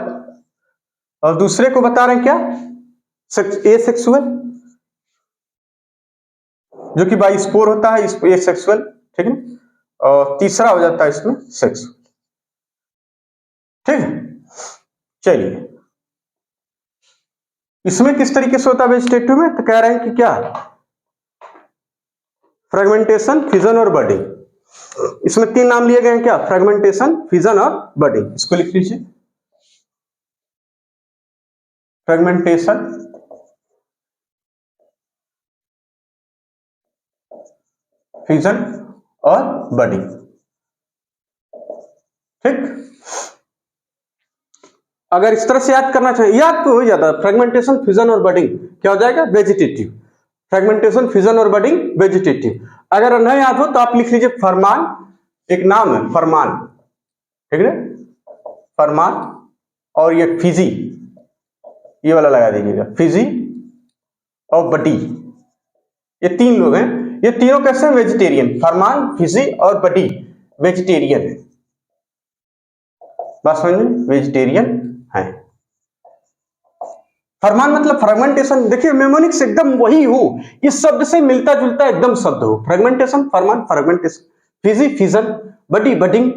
और दूसरे को बता रहे हैं क्या, ए सेक्सुअल, जो कि बाई स्पोर होता है, ए सेक्सुअल, ठीक है, और तीसरा हो जाता है इसमें सेक्सुअल। ठीक है, चलिए इसमें किस तरीके से होता है वेजिटेटिव में, तो कह रहे हैं कि क्या, फ्रेगमेंटेशन, फिजन और बडिंग। इसमें तीन नाम लिए गए हैं, क्या, फ्रेगमेंटेशन, फिजन और बडिंग। इसको लिख लीजिए, फ्रेगमेंटेशन, फिजन और बडिंग। ठीक, अगर इस तरह से याद करना चाहिए, याद तो हो जाता है, फ्रेगमेंटेशन, फिजन और बडिंग क्या हो जाएगा, वेजिटेटिव। फ्रेगमेंटेशन, फिजन और बडिंग वेजिटेटिव। अगर नहीं याद हो तो आप लिख लीजिए फरमान, एक नाम है फरमान, ठीक है, फरमान। और ये फिजी, ये वाला लगा दीजिएगा, फिजी और बडी, ये तीन लोग हैं। ये तीनों कैसे हैं, वेजिटेरियन, फरमान, फिजी और बडी वेजिटेरियन है। बात समझ में, वेजिटेरियन है। फरमान मतलब फ्रेगमेंटेशन, देखिए मेमोनिक्स एकदम वही हो, इस शब्द से मिलता जुलता एकदम शब्द हो, फ्रेगमेंटेशन, फरमान, फ्रेगमेंटेशन, फिजी, फिजन, बडी, बडिंग।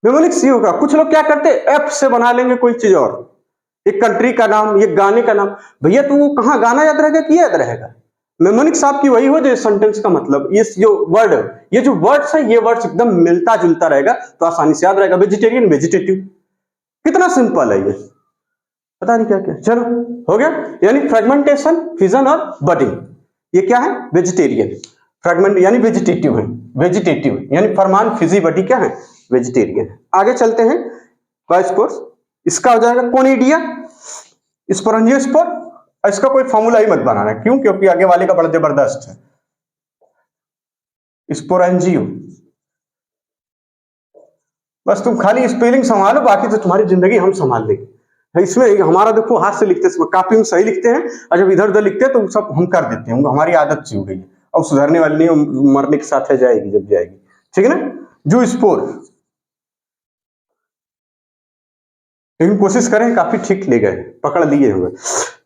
मेमोनिक्स ये होगा। कुछ लोग क्या करते हैं, एफ से बना लेंगे कोई चीज और, एक कंट्री का नाम, ये गाने का नाम। भैया तो वो कहाँ गाना याद रहेगा कि याद रहेगा, मेमोनिक्स आपकी वही हो जो सेंटेंस का मतलब, ये जो वर्ड, ये जो वर्ड्स है, ये वर्ड्स एकदम मिलता जुलता रहेगा तो आसानी से याद रहेगा। वेजिटेरियन, वेजिटेटिव, कितना सिंपल है ये, पता नहीं क्या क्या। चलो हो गया, यानी फ्रेगमेंटेशन, फिजन और बडिंग, ये क्या है, वेजिटेरियन। फ्रेगमेंट यानी वेजिटेटिव है, वेजिटेटिव यानी फरमान, फिजी, बडी क्या है, वेजिटेरियन है। आगे चलते हैं, बायोस्पोर्स, इसका हो जाएगा कोनिडिया, स्पोरेंजियोस्पोर। इसका कोई फॉर्मूला ही मत बनाना, क्यों, क्योंकि आगे वाले का बड़ा जबरदस्त है। स्पोरेंजियो, बस तुम खाली स्पेलिंग संभालो, बाकी तो तुम्हारी जिंदगी हम संभाल लेंगे। इसमें हमारा देखो, हाथ से लिखते हैं, कापी में सही लिखते हैं, और जब इधर उधर लिखते हैं तो सब हम कर देते हैं, हमारी आदत सी हो गई है। अब सुधरने वाली नहीं, मरने के साथ है, जाएगी जब जाएगी, ठीक है ना। जो स्पोर, लेकिन कोशिश करें, काफी ठीक ले गए, पकड़ लिए हुए।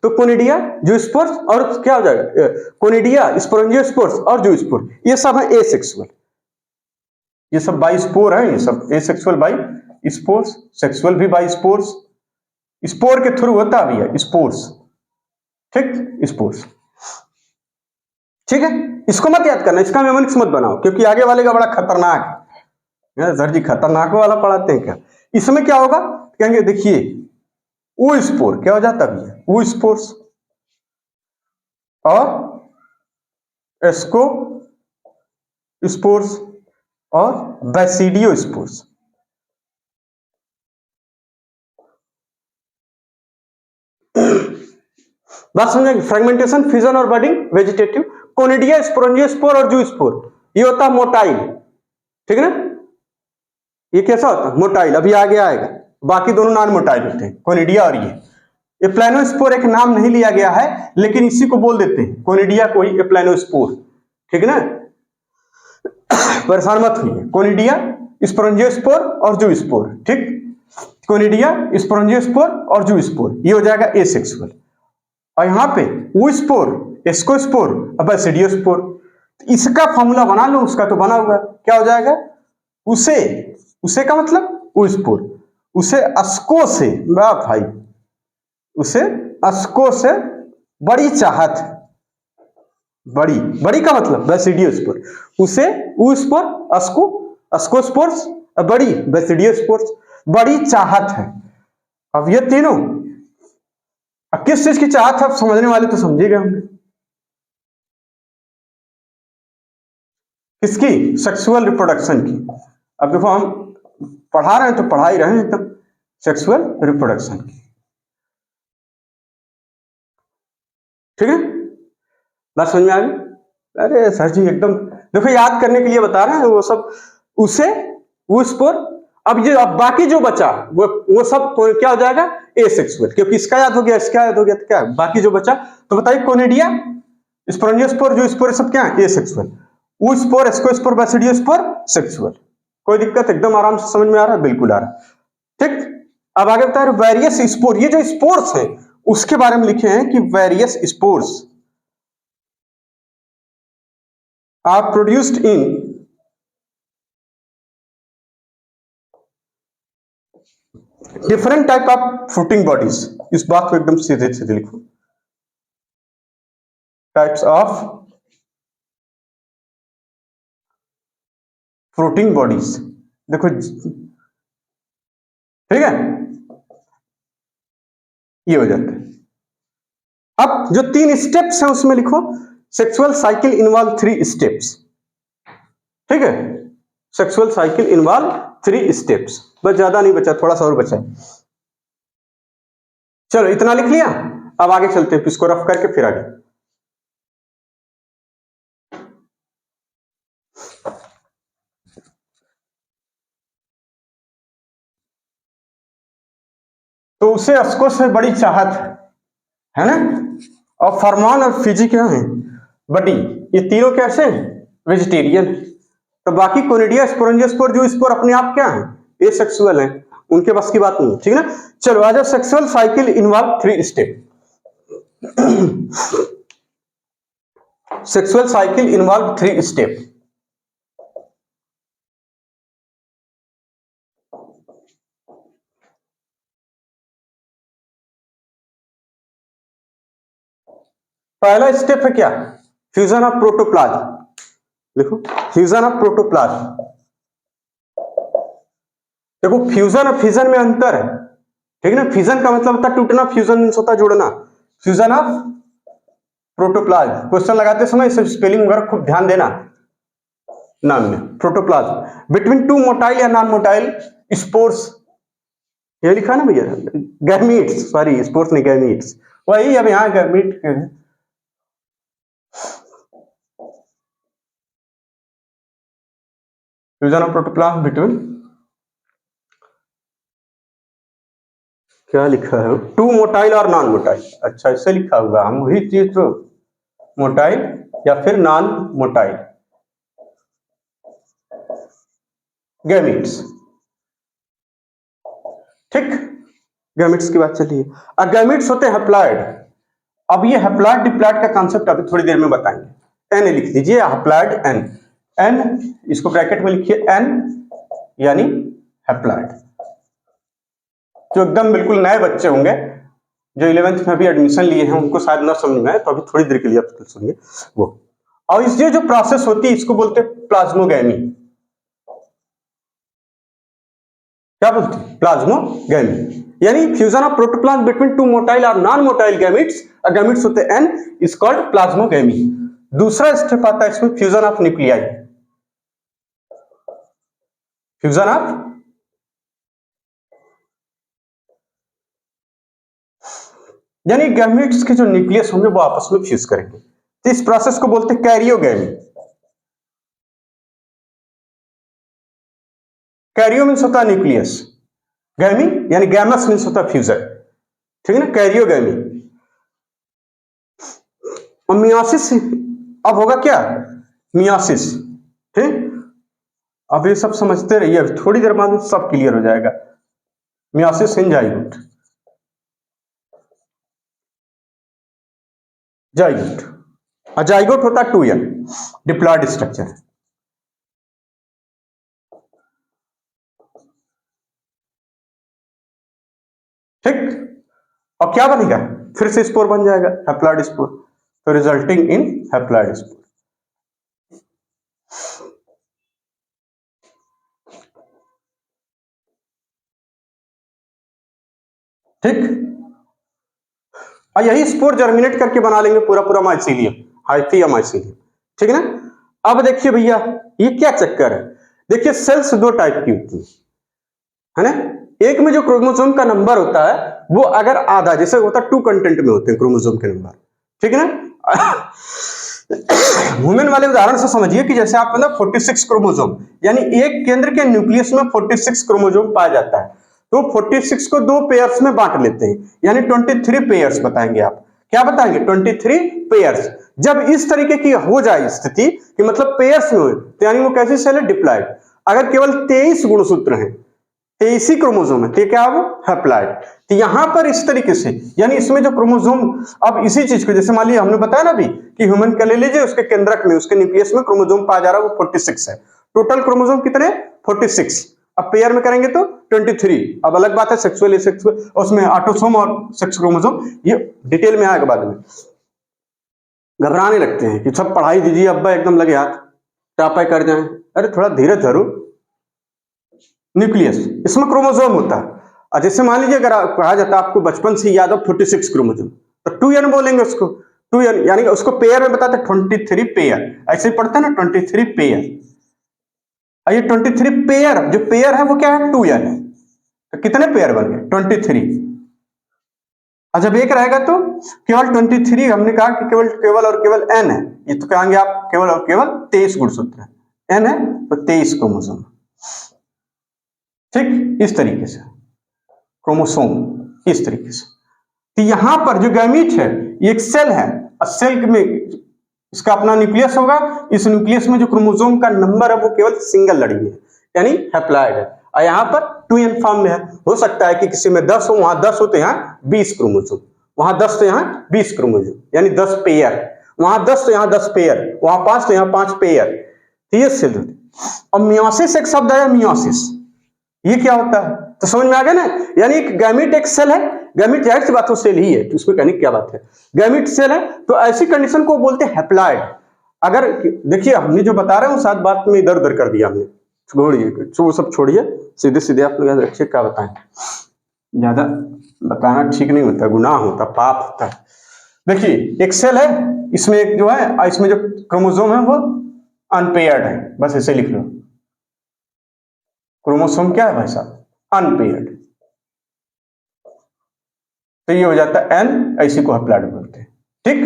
तो कोनिडिया, जो स्पोर्स, और क्या हो जाएगा, कोनिडिया, स्पोरेंजियोस्पोर्स और जो स्पोर, ये सब है एसेक्सुअल, ये सब बाई स्पोर है, ये सब एसेक्सुअल बाई स्पोर्स, सेक्सुअल भी बाई स्पोर्स, स्पोर के थ्रू होता भी है स्पोर्स, ठीक, स्पोर्स। ठीक है, इसको मत याद करना, इसका मेमोनिक्स मत बनाओ, क्योंकि आगे वाले का बड़ा खतरनाक है। सर जी खतरनाक वाला पढ़ाते हैं क्या, इसमें क्या होगा, कहेंगे देखिए वो स्पोर क्या हो जाता भी है, वो स्पोर्स और एस्को स्पोर्स और बैसिडियो स्पोर्स। बात समझेंगे, फ्रेगमेंटेशन, फिजन और बडिंग वेजिटेटिव, कोनिडिया, स्पोरेंजियोस्पोर और जूस्पोर, ये होता है मोटाइल, ठीक है ना। ये कैसा होता है, मोटाइल, अभी आगे आएगा। बाकी दोनों नॉन मोटाइल होते हैं, कोनिडिया और ये प्लानोस्पोर एक नाम नहीं लिया गया है, लेकिन इसी को बोल देते हैं, कोनिडिया को ही प्लानोस्पोर, ठीक है ना। परेशान मत होइए, कोनिडिया, स्पोरेंजियोस्पोर और जूस्पोर, ठीक, कोनिडिया, स्पोरेंजियोस्पोर और जूस्पोर, ये हो जाएगा एसेक्सुअल। और यहां पे वो स्पोर, एस्कोस्पोर और बैसिडियोस्पोर, इसका फॉर्मूला बना लो, उसका तो बना हुआ, क्या हो जाएगा, उसे, उसे का मतलब वो स्पोर, उसे अस्को से, भाई उसे अस्को से बड़ी चाहत है, बड़ी, बड़ी का मतलब बैसिडियोस्पोर, उसे ऊस्पोर, अस्को, अस्कोस्पोर्स और बड़ी बैसिडियोस्पोर्स, बड़ी चाहत है। अब ये तीनों, अब किस चीज की चाहत है, समझने वाले तो समझेगा होंगे, किसकी, सेक्सुअल रिप्रोडक्शन की। अब देखो हम पढ़ा रहे हैं तो पढ़ा ही रहे हैं एकदम, सेक्सुअल रिप्रोडक्शन की, ठीक है, बात समझ में आ गई। अरे सर जी एकदम, देखो याद करने के लिए बता रहे हैं, वो सब उसे, उस पर। अब ये, अब बाकी जो बचा वो सब तो क्या हो जाएगा, एसेक्सुअल, क्योंकि इसका याद हो गया, इसका याद हो गया, तो क्या बाकी जो बचा, तो बताइए कोनिडिया, स्पोरेंजियोस्पोर, जो स्पोर, सब क्या है, एसेक्सुअल, वो स्पोर, एस्कोस्पोर, बैसिडियोस्पोर सेक्सुअल। कोई दिक्कत, एकदम आराम से समझ में आ रहा है, बिल्कुल आ रहा है, ठीक। अब आगे बता रहे वेरियस स्पोर, ये जो स्पोर्स है उसके बारे में लिखे हैं कि various spores are produced different type of fruiting bodies, इस बात को एकदम सीधे सीधे लिखो, टाइप्स ऑफ फ्रूटिंग बॉडीज। देखो ठीक है, ये हो जाता है। अब जो 3 स्टेप्स हैं उसमें लिखो, सेक्सुअल साइकिल इन्वॉल्व 3 स्टेप्स। ठीक है, सेक्सुअल साइकिल इन्वॉल्व 3 स्टेप्स, बस ज्यादा नहीं बचा, थोड़ा सा और बचा। चलो इतना लिख लिया, अब आगे चलते हैं, इसको रफ करके फिर आगे। तो उसे अस्को से बड़ी चाहत है ना, और फरमान और फिजी क्या है, बडी, ये तीनों कैसे हैं, वेजिटेरियन। तो बाकी कोनिडिया, स्पोरेंजियोस्पोर, जो स्पोर अपने आप क्या है, ये सेक्सुअल है, उनके बस की बात नहीं है। ठीक है ना, चलो आ जाओ, sexual cycle involve 3 step. Sexual cycle involve 3 step. पहला स्टेप है क्या, फ्यूजन ऑफ प्रोटोप्लाज्म। देखो फ्यूजन ऑफ प्रोटोप्लाज्म, देखो फ्यूजन और फिजन में अंतर है। ठीक है ना, फिजन का मतलब होता है टूटना, फ्यूजन मींस होता है जोड़ना। फ्यूजन ऑफ प्रोटोप्लाज्म, क्वेश्चन लगाते समय इस स्पेलिंग वगैरह खूब ध्यान देना नाम में। प्रोटोप्लाज्म बिटवीन 2 मोटाइल या नॉन मोटाइल स्पोर्स, ये लिखा ना भैया, गैमीट्स, सॉरी स्पोर्स नहीं गैमीट्स, वही अब यहाँ gamete. Fusion of protoplasm between, क्या लिखा है, 2 मोटाइल और नॉन मोटाइल। अच्छा इससे लिखा होगा, हम वही चीज तो, मोटाइल या फिर नॉन मोटाइल गैमीट्स। ठीक, गैमीट्स की बात चलिए। अब गैमीट्स होते हैं हैप्लॉइड। अब ये हैप्लॉइड डिप्लॉइड का कॉन्सेप्ट अभी थोड़ी देर में बताएंगे। एन लिख दीजिए, हैप्लॉइड एन, एन इसको ब्रैकेट में लिखिए, एन यानी हैप्लॉइड। जो एकदम बिल्कुल नए बच्चे होंगे जो 11th में भी एडमिशन लिए हैं, उनको शायद ना समझ में आए, तो अभी थोड़ी देर के लिए आप सुनिए वो। और इसलिए जो प्रोसेस होती है इसको बोलते हैं प्लाज्मोगैमी। क्या बोलते हैं, प्लाज्मोगैमी, यानी fusion of protoplasm between 2 motile और नॉन मोटाइल गैमीट्स, गैमीट्स होते हैं एन, इज कॉल्ड प्लाज्मोगैमी। दूसरा स्टेप आता है इसमें, fusion of nuclei. Fusion of, यानी गैमीट्स के जो न्यूक्लियस होंगे वो आपस में फ्यूज करेंगे, तो इस प्रोसेस को बोलते हैं कैरियोगैमी। कैरियो मीन्स होता है न्यूक्लियस, गैमी यानी गैमस मीन्स होता है फ्यूजन। ठीक है ना, कैरियोगैमी। और मियासिस अब होगा क्या, मियासिस। ठीक, अब ये सब समझते रहिए, अभी थोड़ी देर बाद सब क्लियर हो जाएगा। मियासिस इन जाइगोट, जाइगोट, और जाइगोट होता है 2n, डिप्लॉयड स्ट्रक्चर। ठीक, और क्या बनेगा, फिर से स्पोर बन जाएगा, हैप्लॉइड स्पोर, तो रिजल्टिंग इन हैप्लॉइड स्पोर। ठीक, और यही स्पोर जर्मिनेट करके बना लेंगे पूरा पूरा माइसीलियम, हाइफी या माइसीलियम। ठीक है ना, अब देखिए भैया ये क्या चक्कर है, देखिए सेल्स 2 टाइप की होती है ना, एक में जो क्रोमोसोम का नंबर होता है वो अगर आधा, जैसे होता है 2 कंटेंट में होते हैं क्रोमोसोम के नंबर। ठीक है ना, वुमेन वाले उदाहरण से समझिए कि जैसे आप मतलब 46 क्रोमोसोम, यानी एक केंद्र के न्यूक्लियस में 46 क्रोमोसोम पाया जाता है, तो 46 को 2 पेयर्स में बांट लेते हैं, यानी 23 पेयर्स बताएंगे आप। क्या बताएंगे, 23 पेयर्स। जब इस तरीके की हो जाए स्थिति कि मतलब पेयर्स में हो, तो यानी वो कैसी सेल है, डिप्लॉइड। अगर केवल 23 गुणसूत्र हैं, 23 क्रोमोसोम है, तो क्या वो हैप्लॉइड। तो यहां पर इस तरीके से, यानी इसमें जो क्रोमोसोम, अब इसी चीज को जैसे मान लीजिए हमने बताया ना अभी कि ह्यूमन का ले लीजिए, उसके केंद्रक में, उसके न्यूक्लियस में क्रोमोसोम पाया जा रहा है वो 46 है। टोटल क्रोमोसोम कितने, 46। अब पेयर में करेंगे तो 23। अब अलग बात है सेक्सुअल एसेक्सुअल, उसमें ऑटोसोम और सेक्स क्रोमोसोम, ये डिटेल में आएगा बाद में। घबराने लगते हैं कि सब पढ़ाई दीजिए अब्बा, एकदम लगे हाथ टापा कर जाए। अरे थोड़ा धीरे धरो। न्यूक्लियस, इसमें क्रोमोसोम होता है। और जैसे मान लीजिए अगर कहा जाता है आपको बचपन से याद हो 46 क्रोमोसोम, तो 2n बोलेंगे उसको। 2n यानी कि उसको पेयर में बताते 23 पेयर, ऐसे ही पढ़ते हैं ना 23 पेयर। और ये 23 पेयर, जो पेयर है वो क्या है 2n है। तो कितने पेयर बन गए 23। और जब एक रहेगा तो केवल 23, हमने कहा कि केवल केवल और केवल n है, ये तो कहेंगे आप केवल और केवल 23 गुणसूत्र है, n है तो 23 क्रोमोसोम। ठीक, इस तरीके से क्रोमोसोम, इस तरीके से। तो यहां पर जो गैमीट है ये एक सेल है, और सेल में इसका अपना न्यूक्लियस होगा। इस न्यूक्लियस में जो क्रोमोसोम का नंबर है वो केवल सिंगल लड़ी में है, यानी हैप्लॉइड है। और यहाँ पर 2n फॉर्म में है। हो सकता है कि किसी में 10 हो, वहां 10 हो तो यहाँ 20 क्रोमोसोम, वहां 10 तो यहाँ 20 क्रोमोसोम, यानी 10 पेयर। वहां 10 तो यहाँ 10 पेयर, वहां 5 तो यहाँ 5 पेयर। तो ये सेल होती है। और मियोसिस एक शब्द है, मियोसिस, ये क्या होता है तो समझ में आ गया ना। यानी एक गैमीट एक सेल है, गैमीट जाहिर सी बात हो सेल ही है, तो उसमें कहने की क्या बात है, गैमीट सेल है। तो ऐसी कंडीशन को बोलते हैं हैप्लॉइड। अगर देखिए हमने जो बता रहे हैं सात बात में इधर उधर कर दिया हमने, छोड़िए वो सब छोड़िए, सीधे सीधे आप लोग रखिए क्या बताएं, ज्यादा बताना ठीक नहीं होता, गुनाह होता, पाप होता है। देखिए एक सेल है, इसमें एक जो है, इसमें जो क्रोमोसोम है वो अनपेयर्ड है, बस ऐसे लिख लो। क्रोमोसोम क्या है भाई साहब, अनपेयर्ड। तो ये हो जाता है एन, ऐसी को हैप्लॉइड बोलते हैं। ठीक,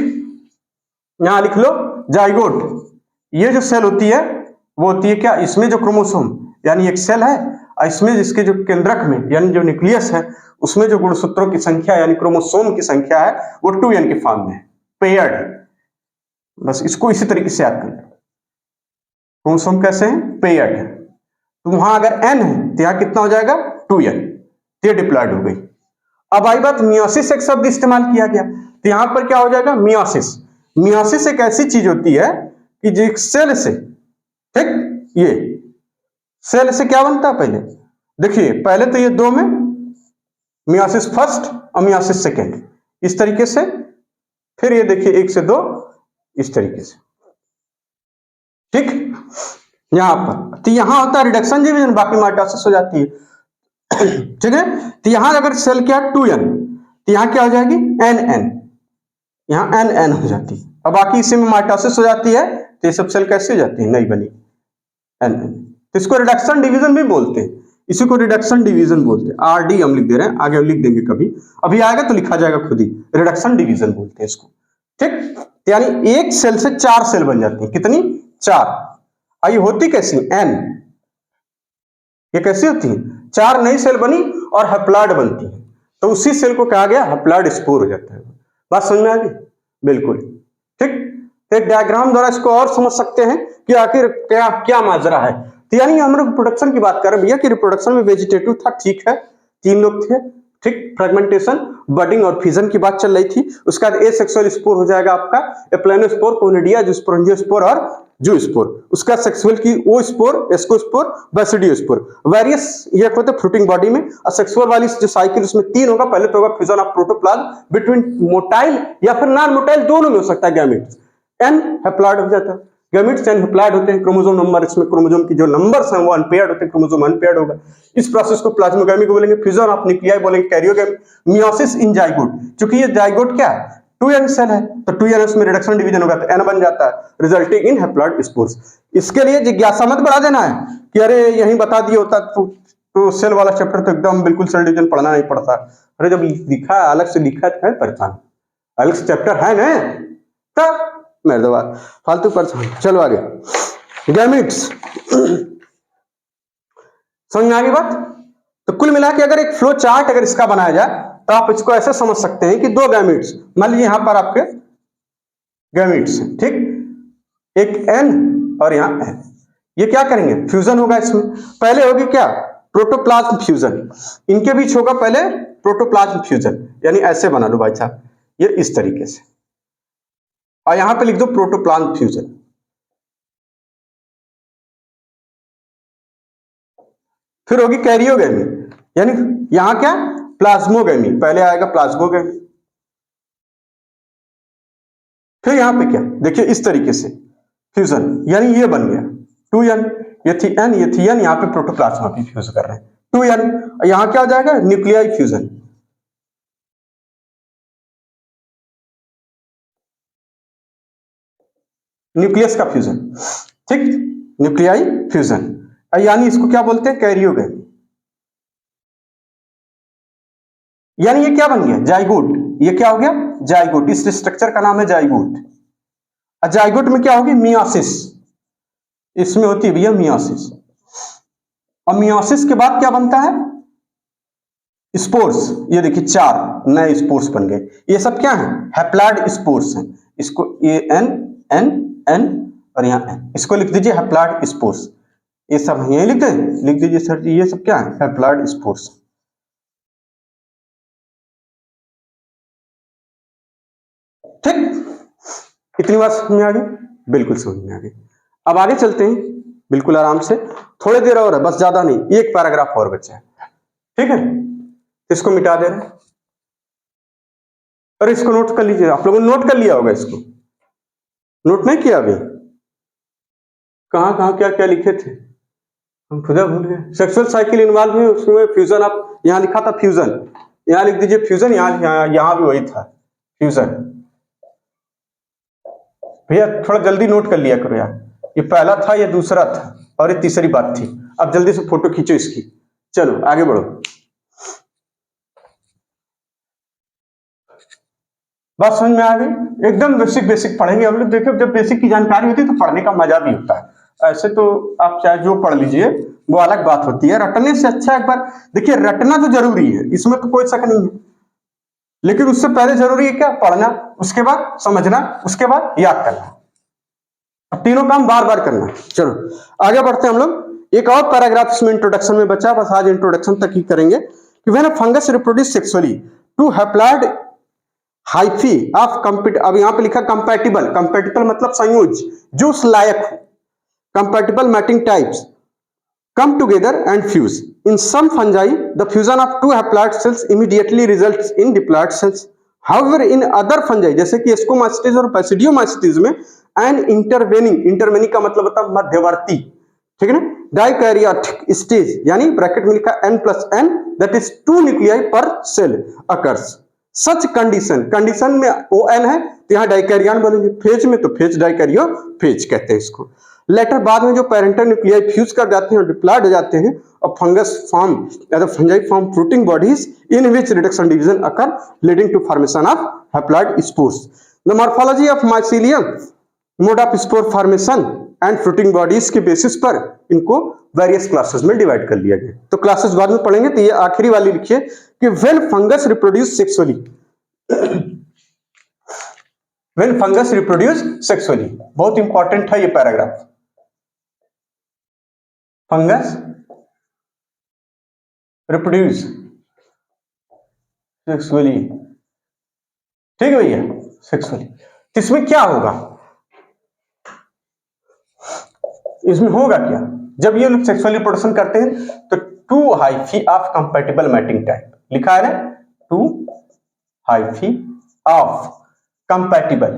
यहां लिख लो जाइगोट। ये जो सेल होती है वो होती है क्या, इसमें जो क्रोमोसोम यानी एक सेल है, और इसमें जिसके जो केंद्रक में यानी जो न्यूक्लियस है उसमें जो गुणसूत्रों की संख्या यानी क्रोमोसोम की संख्या है वो 2n के फॉर्म में है, पेयर्ड है। बस इसको इसी तरीके से याद कर लो, क्रोमोसोम कैसे है, पेयर्ड है। तो वहां अगर n है तो यहां कितना हो जाएगा 2n, ये डिप्लॉयड हो गई। अब आई बात मियोसिस, एक शब्द इस्तेमाल किया गया, तो यहां पर क्या हो जाएगा मियोसिस। मियोसिस एक ऐसी चीज होती है कि जो एक सेल से, ठीक, ये सेल से क्या बनता है पहले, देखिए पहले तो ये दो में मियोसिस फर्स्ट और मियोसिस सेकेंड, इस तरीके से। फिर ये देखिए 1 से 2, इस तरीके से। ठीक, यहां पर तो यहां होता है रिडक्शन डिवीजन, बाकी माइटोसिस हो जाती है। ठीक है, तो यहां अगर सेल क्या 2n, तो यहां क्या हो जाएगी nn, यहां nn हो जाती है। अब बाकी इसी में माइटोसिस हो जाती है, तो ये सब सेल कैसे हो जाती है, नहीं बनी nn। तो इसको रिडक्शन डिवीजन भी बोलते हैं, इसी को रिडक्शन डिवीजन बोलते हैं। आरडी हम लिख दे रहे हैं, आगे हम लिख देंगे कभी, अभी आएगा तो लिखा जाएगा खुद ही, रिडक्शन डिवीजन बोलते हैं इसको। ठीक, यानी एक सेल से 4 सेल बन जाती है, कितनी 4। और ये होती कैसी n, ये कैसी होती है, 4 नई सेल बनी और हैप्लॉइड बनती है, तो उसी सेल को कहा गया हैप्लॉइड स्पोर हो जाता है। बात समझ में आ गई, बिल्कुल। ठीक, तो एक डायग्राम द्वारा इसको और समझ सकते हैं कि आखिर क्या क्या माजरा है। तो यानी हम लोग रिप्रोडक्शन की बात कर रहे हैं भैया, कि रिप्रोडक्शन में वेजिटेटिव था, ठीक है, 3 लोग थे, ठीक, फ्रेगमेंटेशन, बडिंग और फिजन की बात चल रही थी। उसके बाद एसेक्सुअल स्पोर हो जाएगा आपका एप्लानोस्पोर, कोनिडिया, जिस्पोरेंजियोस्पोर और जूस्पोर। उसका सेक्सुअल की ओ स्पोर, एस्कोस्पोर, बेसिडियोस्पोर, वेरियस ये होते हैं फ्रूटिंग बॉडी में। और सेक्सुअल वाली जो साइकिल उसमें 3 होगा, पहले तो होगा fusion of protoplasm between motile या फिर नॉन मोटाइल, दोनों में हो सकता है गैमेट्स, एन हैप्लॉइड हो जाता है, गैमेट्स एन हैप्लॉइड होते हैं। क्रोमोसोम नंबर, इसमें क्रोमोसोम की जो नंबर्स हैं वो अनपेयर्ड होते हैं, क्रोमोसोम अनपेयर्ड होगा। इस प्रोसेस को प्लाज्मोगैमी को बोलेंगे, फ्यूजन ऑफ न्यूक्लियाई बोलेंगे कैरियोगैमी, मियोसिस इन जाइगोट। क्योंकि ये जाइगोट क्या है 2n सेल है, तो 2n में रिडक्शन डिवीजन होगा तो n बन जाता है, रिजल्टिंग इन हैप्लॉइड स्पोर्स। इसके लिए जिज्ञासा मत बढ़ा देना है कि अरे यही बता दिया होता तो सेल वाला चैप्टर तो एकदम बिल्कुल सेल डिवीजन पढ़ना नहीं पड़ता। अरे जब लिखा अलग से लिखा है परेशान, अलग से चैप्टर है ना, तब मेरे दवा फालतू परेशान। चलो आगे, गैमिट्स समझ में आ गई बात। तो कुल मिला के अगर एक फ्लो चार्ट अगर इसका बनाया जाए तो आप इसको ऐसे समझ सकते हैं कि 2 गैमिट्स, मान लीजिए यहां पर आपके गैमिट्स, ठीक, एक n और यहां n, ये क्या करेंगे फ्यूजन होगा। इसमें पहले होगी क्या प्रोटोप्लाज्म फ्यूजन, इनके बीच होगा पहले प्रोटोप्लाज्म फ्यूजन, यानी ऐसे बना लो भाई साहब, ये इस तरीके से, और यहां पे लिख दो प्रोटोप्लाज्म फ्यूजन। फिर होगी कैरियोगेमी, यानी यहां क्या प्लाज्मोगेमी, पहले आएगा प्लाज्मोगेमी। फिर यहां पे क्या देखिए इस तरीके से फ्यूजन, यानी ये बन गया 2n, ये थी n, ये थी n, यहां पे प्रोटोप्लाज्मा भी फ्यूज कर रहे हैं 2n, यहां क्या हो जाएगा न्यूक्लियाई फ्यूजन, न्यूक्लियस का फ्यूजन, ठीक, न्यूक्लियाई फ्यूजन, यानी इसको क्या बोलते हैं कैरियोगेमी। यानी ये क्या बन गया जाइगोट, ये क्या हो गया जाइगोट, इस स्ट्रक्चर का नाम है जाइगोट। जाइगोट में क्या होगी मियोसिस, इसमें होती है भैया मियोसिस, और मियोसिस के बाद क्या बनता है स्पोर्स, ये देखिए 4 नए स्पोर्स बन गए, ये सब क्या है हैप्लॉइड स्पोर्स हैं, इसको ए एन एन एन और यहाँ एन, इसको लिख दीजिए हैप्लॉइड स्पोर्स, ये सब यही लिख दे, लिख दीजिए सर जी ये सब क्या है हैप्लॉइड स्पोर्स। ठीक, इतनी बात समझ में आ गई, बिल्कुल समझ में आ गई। अब आगे चलते हैं बिल्कुल आराम से, थोड़ी देर और है बस, ज्यादा नहीं, एक पैराग्राफ और बचा है, ठीक है, इसको मिटा दे रहे हैं और इसको नोट कर लीजिए, आप लोगों ने नोट कर लिया होगा, इसको नोट नहीं किया अभी, कहां कहां क्या क्या लिखे थे हम खुदा भूल गए। सेक्सुअल साइकिल इन्वॉल्व है, उसमें फ्यूजन, आप यहां लिखा था फ्यूजन, यहां लिख दीजिए फ्यूजन, यहां भी वही था फ्यूजन। भैया थोड़ा जल्दी नोट कर लिया करो यार, ये पहला था, ये दूसरा था और ये तीसरी बात थी। अब जल्दी से फोटो खींचो इसकी, चलो आगे बढ़ो। बात समझ में आ गई, एकदम बेसिक बेसिक पढ़ेंगे हम लोग। देखो जब बेसिक की जानकारी होती है तो पढ़ने का मजा भी होता है, ऐसे तो आप चाहे जो पढ़ लीजिए वो अलग बात होती है, रटने से अच्छा एक बार देखिए, रटना तो जरूरी है, इसमें तो कोई शक नहीं है, लेकिन उससे पहले जरूरी है क्या पढ़ना, उसके बाद समझना, उसके बाद याद करना, अब तीनों काम बार बार करना। चलो आगे बढ़ते हैं हम लोग, एक और पैराग्राफ इसमें इंट्रोडक्शन में बचा, बस आज इंट्रोडक्शन तक ही करेंगे कि when a fungus reproduce sexually two haploid hyphae of compatible, अब यहां पे लिखा कंपैटिबल, कंपैटिबल मतलब संयोज, जो उस लायक हो, compatible mating types come together and fuse. In some fungi, the fusion of two haploid cells immediately results in diploid cells. However, in other fungi, जैसे कि एस्कोमाइसिटीज और पैसिडियोमाइसिटीज में, an intervening का मतलब होता है मध्यवर्ती, ठीक है ना, डाइकैरियोटिक स्टेज, यानी ब्रैकेट में लिखा n+n, that is 2 nuclei per cell occurs. Such condition में ON है तो यहाँ डाइकैरियन बोलेंगे, फेज में तो फेज डाइकैरियोफेज कहते हैं इसको। लेटर बाद में जो पेरेंटल न्यूक्लियाई फ्यूज कर जाते हैं और डिप्लॉयड हो जाते हैं, और फंगस फॉर्म या fungi form fruiting bodies in which reduction division occur leading to formation of haploid spores. The morphology of mycelium, mode of spore formation and fruiting bodies के बेसिस पर इनको वेरियस क्लासेस में divide कर लिया गया। तो classes बाद में पढ़ेंगे, तो ये आखिरी वाली लिखिए कि when fungus reproduce sexually, when fungus reproduce sexually, बहुत इंपॉर्टेंट है ये पैराग्राफ, फंगस रिप्रोड्यूस सेक्सुअली, ठीक है भैया, सेक्सुअली। इसमें क्या होगा, इसमें होगा क्या, जब ये लोग सेक्सुअल रिप्रोडक्शन करते हैं तो 2 hyphae of compatible mating type, लिखा है ना 2 हाइफी ऑफ कंपैटिबल,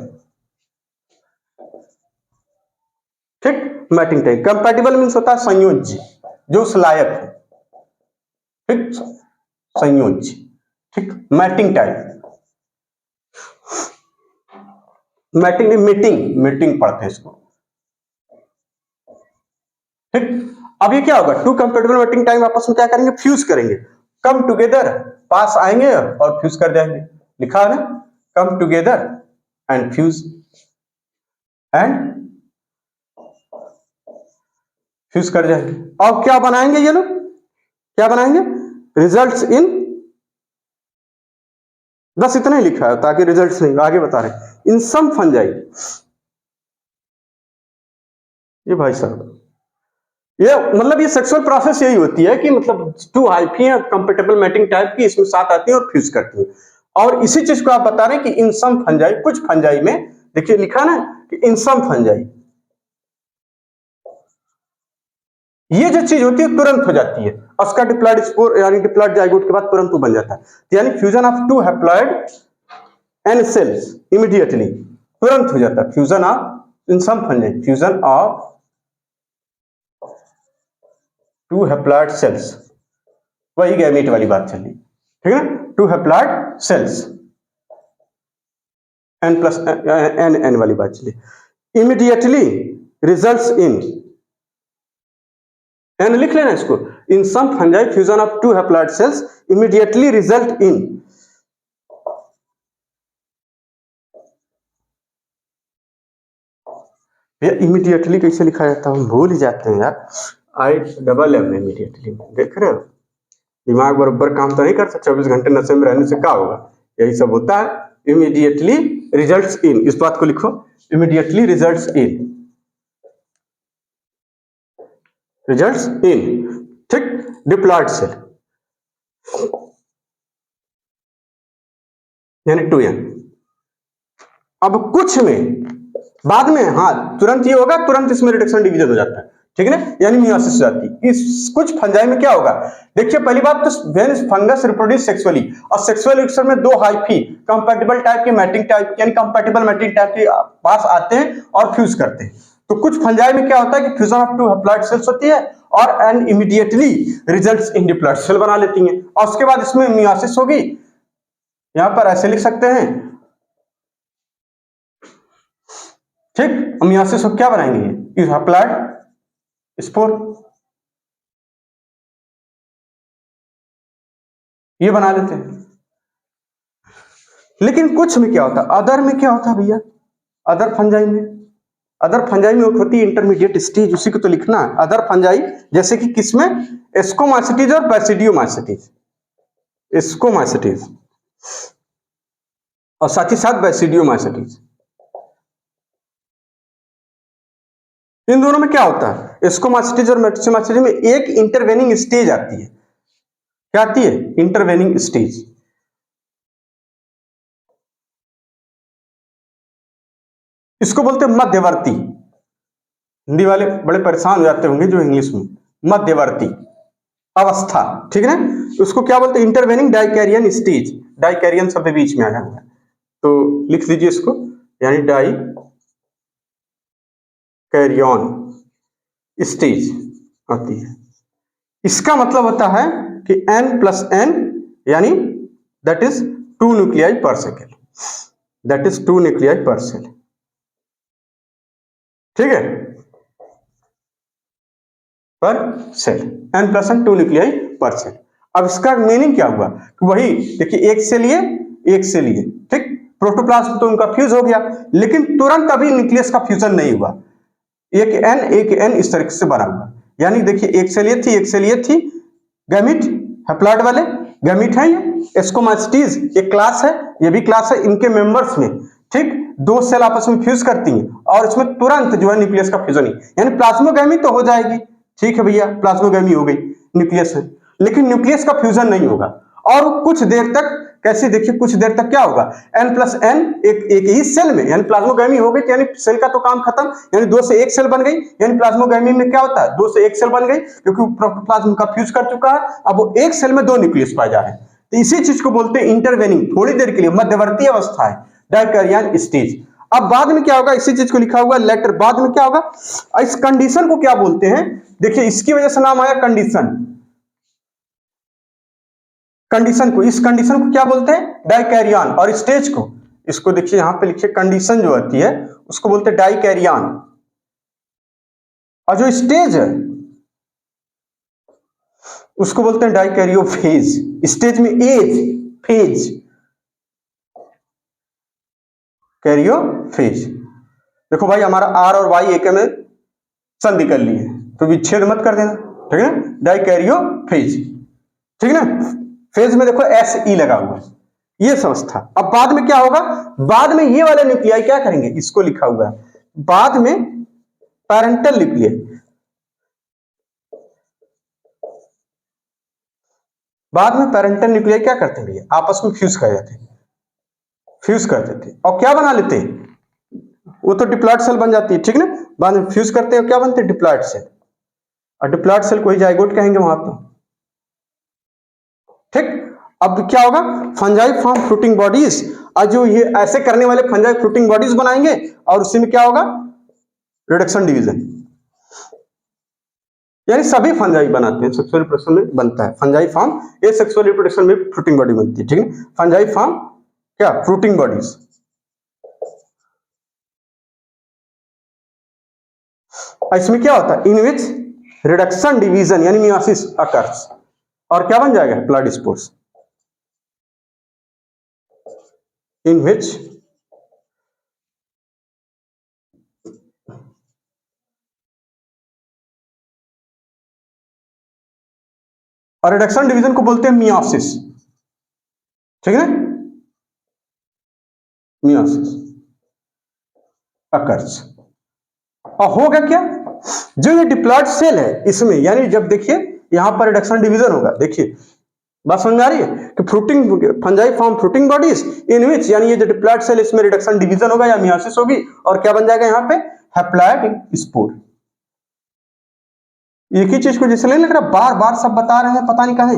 ठीक, मैटिंग टाइप। कंपैटिबल मीन्स होता है संयोज्य, जो उस लायक है, ठीक, संयोज्य, ठीक, मैटिंग टाइप, मैटिंग मीटिंग पढ़ते हैं इसको, ठीक। अब ये क्या होगा, 2 कंपैटिबल मैटिंग टाइम आपस में क्या करेंगे, फ्यूज करेंगे, कम टुगेदर, पास आएंगे और फ्यूज कर जाएंगे, लिखा है ना कम टुगेदर एंड फ्यूज, कर जाएंगे। और क्या बनाएंगे ये लोग, क्या बनाएंगे, रिजल्ट्स इन, बस इतना ही लिखा है ताकि रिजल्ट्स नहीं, आगे बता रहे इन सम फंजाई, ये भाई साहब ये मतलब ये सेक्सुअल प्रोसेस यही होती है कि मतलब 2 हाइफी है कंपैटिबल मैटिंग टाइप की, इसमें साथ आती है और फ्यूज करती है। और इसी चीज को आप बता रहे हैं कि इन सम फंजाई, कुछ फंजाई में, देखिए लिखा ना कि इन सम फंजाई, ये जो चीज होती है तुरंत हो जाती है, और उसका डिप्लॉयड स्पोर यानी डिप्लॉयड जाइगोट के बाद तुरंत वो बन जाता है। तो यानी fusion of two haploid n cells immediately, तुरंत हो जाता है। Fusion of in some fungi, fusion of two haploid cells, वही गैमेट वाली बात चल रही, ठीक है ना, two haploid cells, n plus n n वाली बात चली, इमीडिएटली रिजल्ट्स इन, एन लिख लेना इसको, in some fungi fusion of two haploid cells immediately result in, ये इमीडिएटली कैसे लिखा जाता है हम भूल ही जाते हैं यार, आई डबल एम इमीडिएटली, देख रहे हो दिमाग बराबर काम तो नहीं करता, 24 घंटे नशे में रहने से क्या होगा, यही सब होता है। इमीडिएटली रिजल्ट्स इन, इस बात को लिखो, immediately results in, results in, ठीक, डिप्लॉयड सेल यानी 2n। अब कुछ में बाद में हाँ तुरंत ये होगा, तुरंत इसमें रिडक्शन डिवीजन हो जाता है, ठीक है ना, यानी मियोसिस हो जाती है। इस कुछ फंजाई में क्या होगा, देखिए पहली बात तो व्हेन फंगस रिप्रोड्यूस सेक्सुअली, और सेक्सुअल रिप्रोडक्शन में दो हाइफी कंपैटिबल टाइप के मैटिंग टाइप यानी कंपैटिबल मैटिंग टाइप के पास आते हैं और फ्यूज करते हैं। तो कुछ फंजाई में क्या होता है कि fusion of two haploid cells होती है और and immediately results in diploid cell बना लेती हैं, और उसके बाद इसमें मियोसिस होगी, यहां पर ऐसे लिख सकते हैं, ठीक, मियोसिस को क्या बनाएंगे, हैप्लॉयड स्पोर, ये बना लेते हैं। लेकिन कुछ में क्या होता है, अदर में क्या होता है भैया, अदर फंजाई में, अदर फंजाई में होती है इंटरमीडिएट स्टेज, उसी को तो लिखना है, अदर फंजाई, जैसे कि किसमें, एस्कोमाइसिटीज और बैसिडियोमाइसिटीज, एस्कोमाइसिटीज और साथ ही साथ बैसिडियोमाइसिटीज, इन दोनों में क्या होता है, एस्कोमाइसिटीज और बैसिडियोमाइसिटीज में एक इंटरवेनिंग स्टेज आती है, क्या आती है, इंटरवेनिंग स्टेज, इसको बोलते हैं मध्यवर्ती, हिंदी वाले बड़े परेशान हो जाते होंगे जो इंग्लिश में, मध्यवर्ती अवस्था, ठीक है ना, उसको क्या बोलते हैं, इंटरवेनिंग डाइकैरियन स्टेज, डाइकैरियन शब्द बीच में आया हुआ है तो लिख लीजिए इसको, यानी डाई कैरियन स्टेज आती है। इसका मतलब होता है कि n+n यानी दैट इज 2 न्यूक्लियाई पर सेकेंड, दैट इज 2 न्यूक्लियाई पर सेल, ठीक है, पर सेल, n+n 2 न्यूक्लियाई पर सेल। अब इसका मीनिंग क्या हुआ कि वही देखिए एक से लिए, एक से लिए, ठीक, प्रोटोप्लाज्म तो उनका फ्यूज हो गया, लेकिन तुरंत अभी न्यूक्लियस का फ्यूजन नहीं हुआ, एक एन इस तरीके से बना हुआ, यानी देखिए एक से लिए थी, एक से लिए थी, गैमीट हैप्लॉयड वाले गैमीट है, ये एस्कोमाइसिटीज एक क्लास है, ये भी क्लास है, इनके मेंबर्स में, ठीक, दो सेल आपस में फ्यूज करती हैं और इसमें तुरंत जो है न्यूक्लियस का फ्यूजन ही, यानी प्लाज्मोगैमी तो हो जाएगी, ठीक है भैया, प्लाज्मोगैमी हो गई, न्यूक्लियस है, लेकिन न्यूक्लियस का फ्यूजन नहीं होगा, और कुछ देर तक कैसे, देखिए कुछ देर तक क्या होगा, n+n एक ही सेल में, यानी प्लाज्मोगैमी हो गई, यानी सेल का तो काम खत्म, यानी 2 से 1 सेल बन गई, यानी प्लाज्मोगैमी में क्या होता है, 2 से 1 सेल बन गई, क्योंकि प्रोटोप्लाज्म का फ्यूज कर चुका है, अब वो एक सेल में 2 न्यूक्लियस पाए जा रहे हैं, तो इसी चीज को बोलते हैं इंटरवेनिंग, थोड़ी देर के लिए मध्यवर्ती अवस्था है, डाइकैरियन स्टेज। अब बाद में क्या होगा, इसी चीज को लिखा हुआ लेटर, बाद में क्या होगा, इस कंडीशन को क्या बोलते हैं, देखिए इसकी वजह से नाम आया कंडीशन, कंडीशन को, इस कंडीशन को क्या बोलते हैं, डाइकैरियन, और स्टेज को, इसको देखिए यहां पे लिखिए, कंडीशन जो आती है उसको बोलते हैं डाइकैरियन, और जो स्टेज है उसको बोलते हैं डाइकैरियोफेज, स्टेज में एज, फेज, कैरियोफेज। देखो भाई हमारा आर और वाई एक में संधि कर लिए, तो विच्छेद मत कर देना, ठीक है, डाइकैरियोफेज, ठीक है ना, फेज में देखो SE लगा हुआ है, ये समझ था। अब बाद में क्या होगा, बाद में ये वाले न्यूक्लियाई क्या करेंगे, इसको लिखा हुआ है, बाद में पैरेंटल न्यूक्लियाई, बाद में पैरेंटल न्यूक्लियाई क्या करते हैं भैया, आपस में फ्यूज कर जाते हैं, फ्यूज कर देते हैं और क्या बना लेते हैं, वो तो डिप्लॉयड सेल बन जाती है, ठीक है ना, बाद में फ्यूज करते हैं क्या बनते हैं, डिप्लॉयड सेल। और डिप्लॉयड सेल को ही जाइगोट कहेंगे वहां तो। ठीक, अब क्या होगा, फंजाई फॉर्म फ्रूटिंग बॉडीज, और जो ये ऐसे करने वाले फंजाई फ्रूटिंग बॉडीज बनाएंगे, और उसी में क्या होगा, रिडक्शन डिवीजन, यानी सभी फंजाई बनाते हैं, सेक्सुअल रिप्रोडक्शन में बनता है फंजाई फॉर्म, ये सेक्सुअल रिप्रोडक्शन में फ्रूटिंग बॉडी बनती है। ठीक है, फंजाई फॉर्म क्या, फ्रूटिंग बॉडीज। इसमें क्या होता है, इन विच रिडक्शन डिवीजन यानी मियोसिस अकर्स, और क्या बन जाएगा, प्लाइड स्पोर्स, इन विच और रिडक्शन डिवीजन को बोलते हैं मियोसिस। ठीक है, मियोसिस अकर्स। और होगा क्या, जो ये डिप्लॉयड सेल है इसमें, यानी जब देखिए यहां पर रिडक्शन डिवीजन होगा, देखिए बात समझ आ रही है कि fruiting fungi form fruiting bodies in which, यानी ये जो डिप्लॉयड सेल इसमें रिडक्शन डिवीजन होगा या मियोसिस होगी, और क्या बन जाएगा यहाँ पे, हैप्लॉयड स्पोर। एक ही चीज को जैसे नहीं लग रहा, बार बार सब बता रहे हैं, पता नहीं कहां।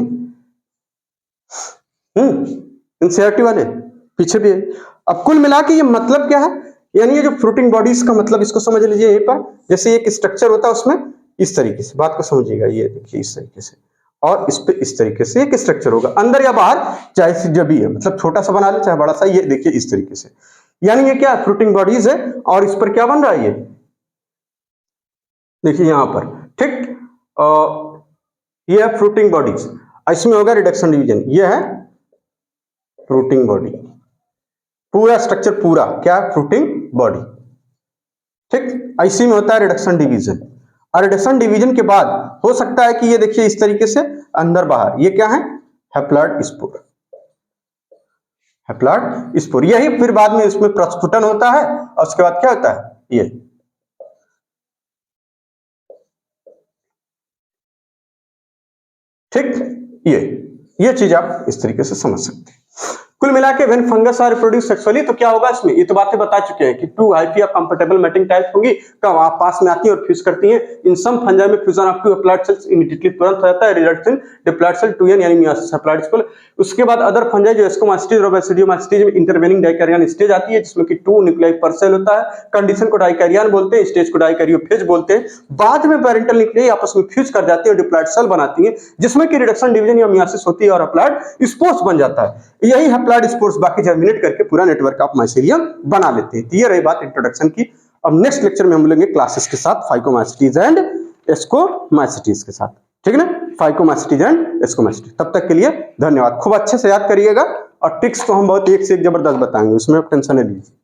इंसियरिटी वाले पीछे भी है। अब कुल मिला के ये मतलब क्या है, यानी ये जो फ्रूटिंग बॉडीज का मतलब इसको समझ लीजिए, यहीं पर जैसे एक स्ट्रक्चर होता है उसमें इस तरीके से, बात को समझिएगा, ये देखिए इस तरीके से, और इस पे इस तरीके से एक स्ट्रक्चर होगा, अंदर या बाहर, चाहे जब भी है, मतलब छोटा सा बना ले चाहे बड़ा सा, ये देखिए इस तरीके से, यानी ये क्या फ्रूटिंग बॉडीज है, और इस पर क्या बन रहा है, ये देखिए यहां पर। ठीक, ये है फ्रूटिंग बॉडीज, इसमें होगा रिडक्शन डिवीजन, ये है फ्रूटिंग बॉडी, पूरा स्ट्रक्चर पूरा क्या है, फ्रूटिंग बॉडी। ठीक, इसी में होता है रिडक्शन डिवीजन, और रिडक्शन डिवीजन के बाद हो सकता है कि ये देखिए इस तरीके से अंदर बाहर, ये क्या है, हैप्लॉयड स्पोर, हैप्लॉयड स्पोर। यही फिर बाद में इसमें प्रस्फुटन होता है, और उसके बाद क्या होता है, ये ठीक, ये चीज आप इस तरीके से समझ सकते हैं। कुल मिला के when fungus are reproduce sexually, तो क्या होगा इसमें, ये तो बातें बता चुके हैं कि टू हाइफी या कंफर्टेबल मैटिंग टाइप होंगी, कब आप पास में आती हैं और फ्यूज करती हैं। इन सम फंजाई में fusion of two haploid cells immediately तुरंत हो जाता है, results in diploid cell 2n यानी मियोसिस हैप्लॉयड स्पोर। उसके बाद अदर फंजाई जो एस्कोमास्टीज और बेसिडियोमास्टीज में इंटरवेनिंग डाइकैरियन स्टेज आती है, जिसमें कि 2 न्यूक्लियाई पर सेल होता है। कंडीशन को डाइकैरियन बोलते हैं, स्टेज को डाइकैरियोफेज बोलते हैं। बाद में पैरेंटल न्यूक्लियाई आपस में फ्यूज कर जाती है और डिप्लॉयड सेल बनाती है, जिसमें कि रिडक्शन डिवीजन या मियोसिस होती है और हैप्लॉयड स्पोर्स बन जाता है। यही हैप्लॉयड स्पोर्स बाकी जर्मिनेट करके पूरा नेटवर्क ऑफ माइसेरियम बना लेते हैं। ये रही बात इंट्रोडक्शन की। अब नेक्स्ट लेक्चर में हम मिलेंगे क्लासेस के साथ, फाइकोमाइसिटीज एंड एस्कोमाइसिटीज के साथ। ठीक है ना, फाइकोमाइसिटीज एंड एस्कोमाइसिटीज। तब तक के लिए धन्यवाद। खूब अच्छे से याद करिएगा, और ट्रिक्स तो हम बहुत एक से एक जबरदस्त बताएंगे, उसमें आप टेंशन नहीं लीजिए।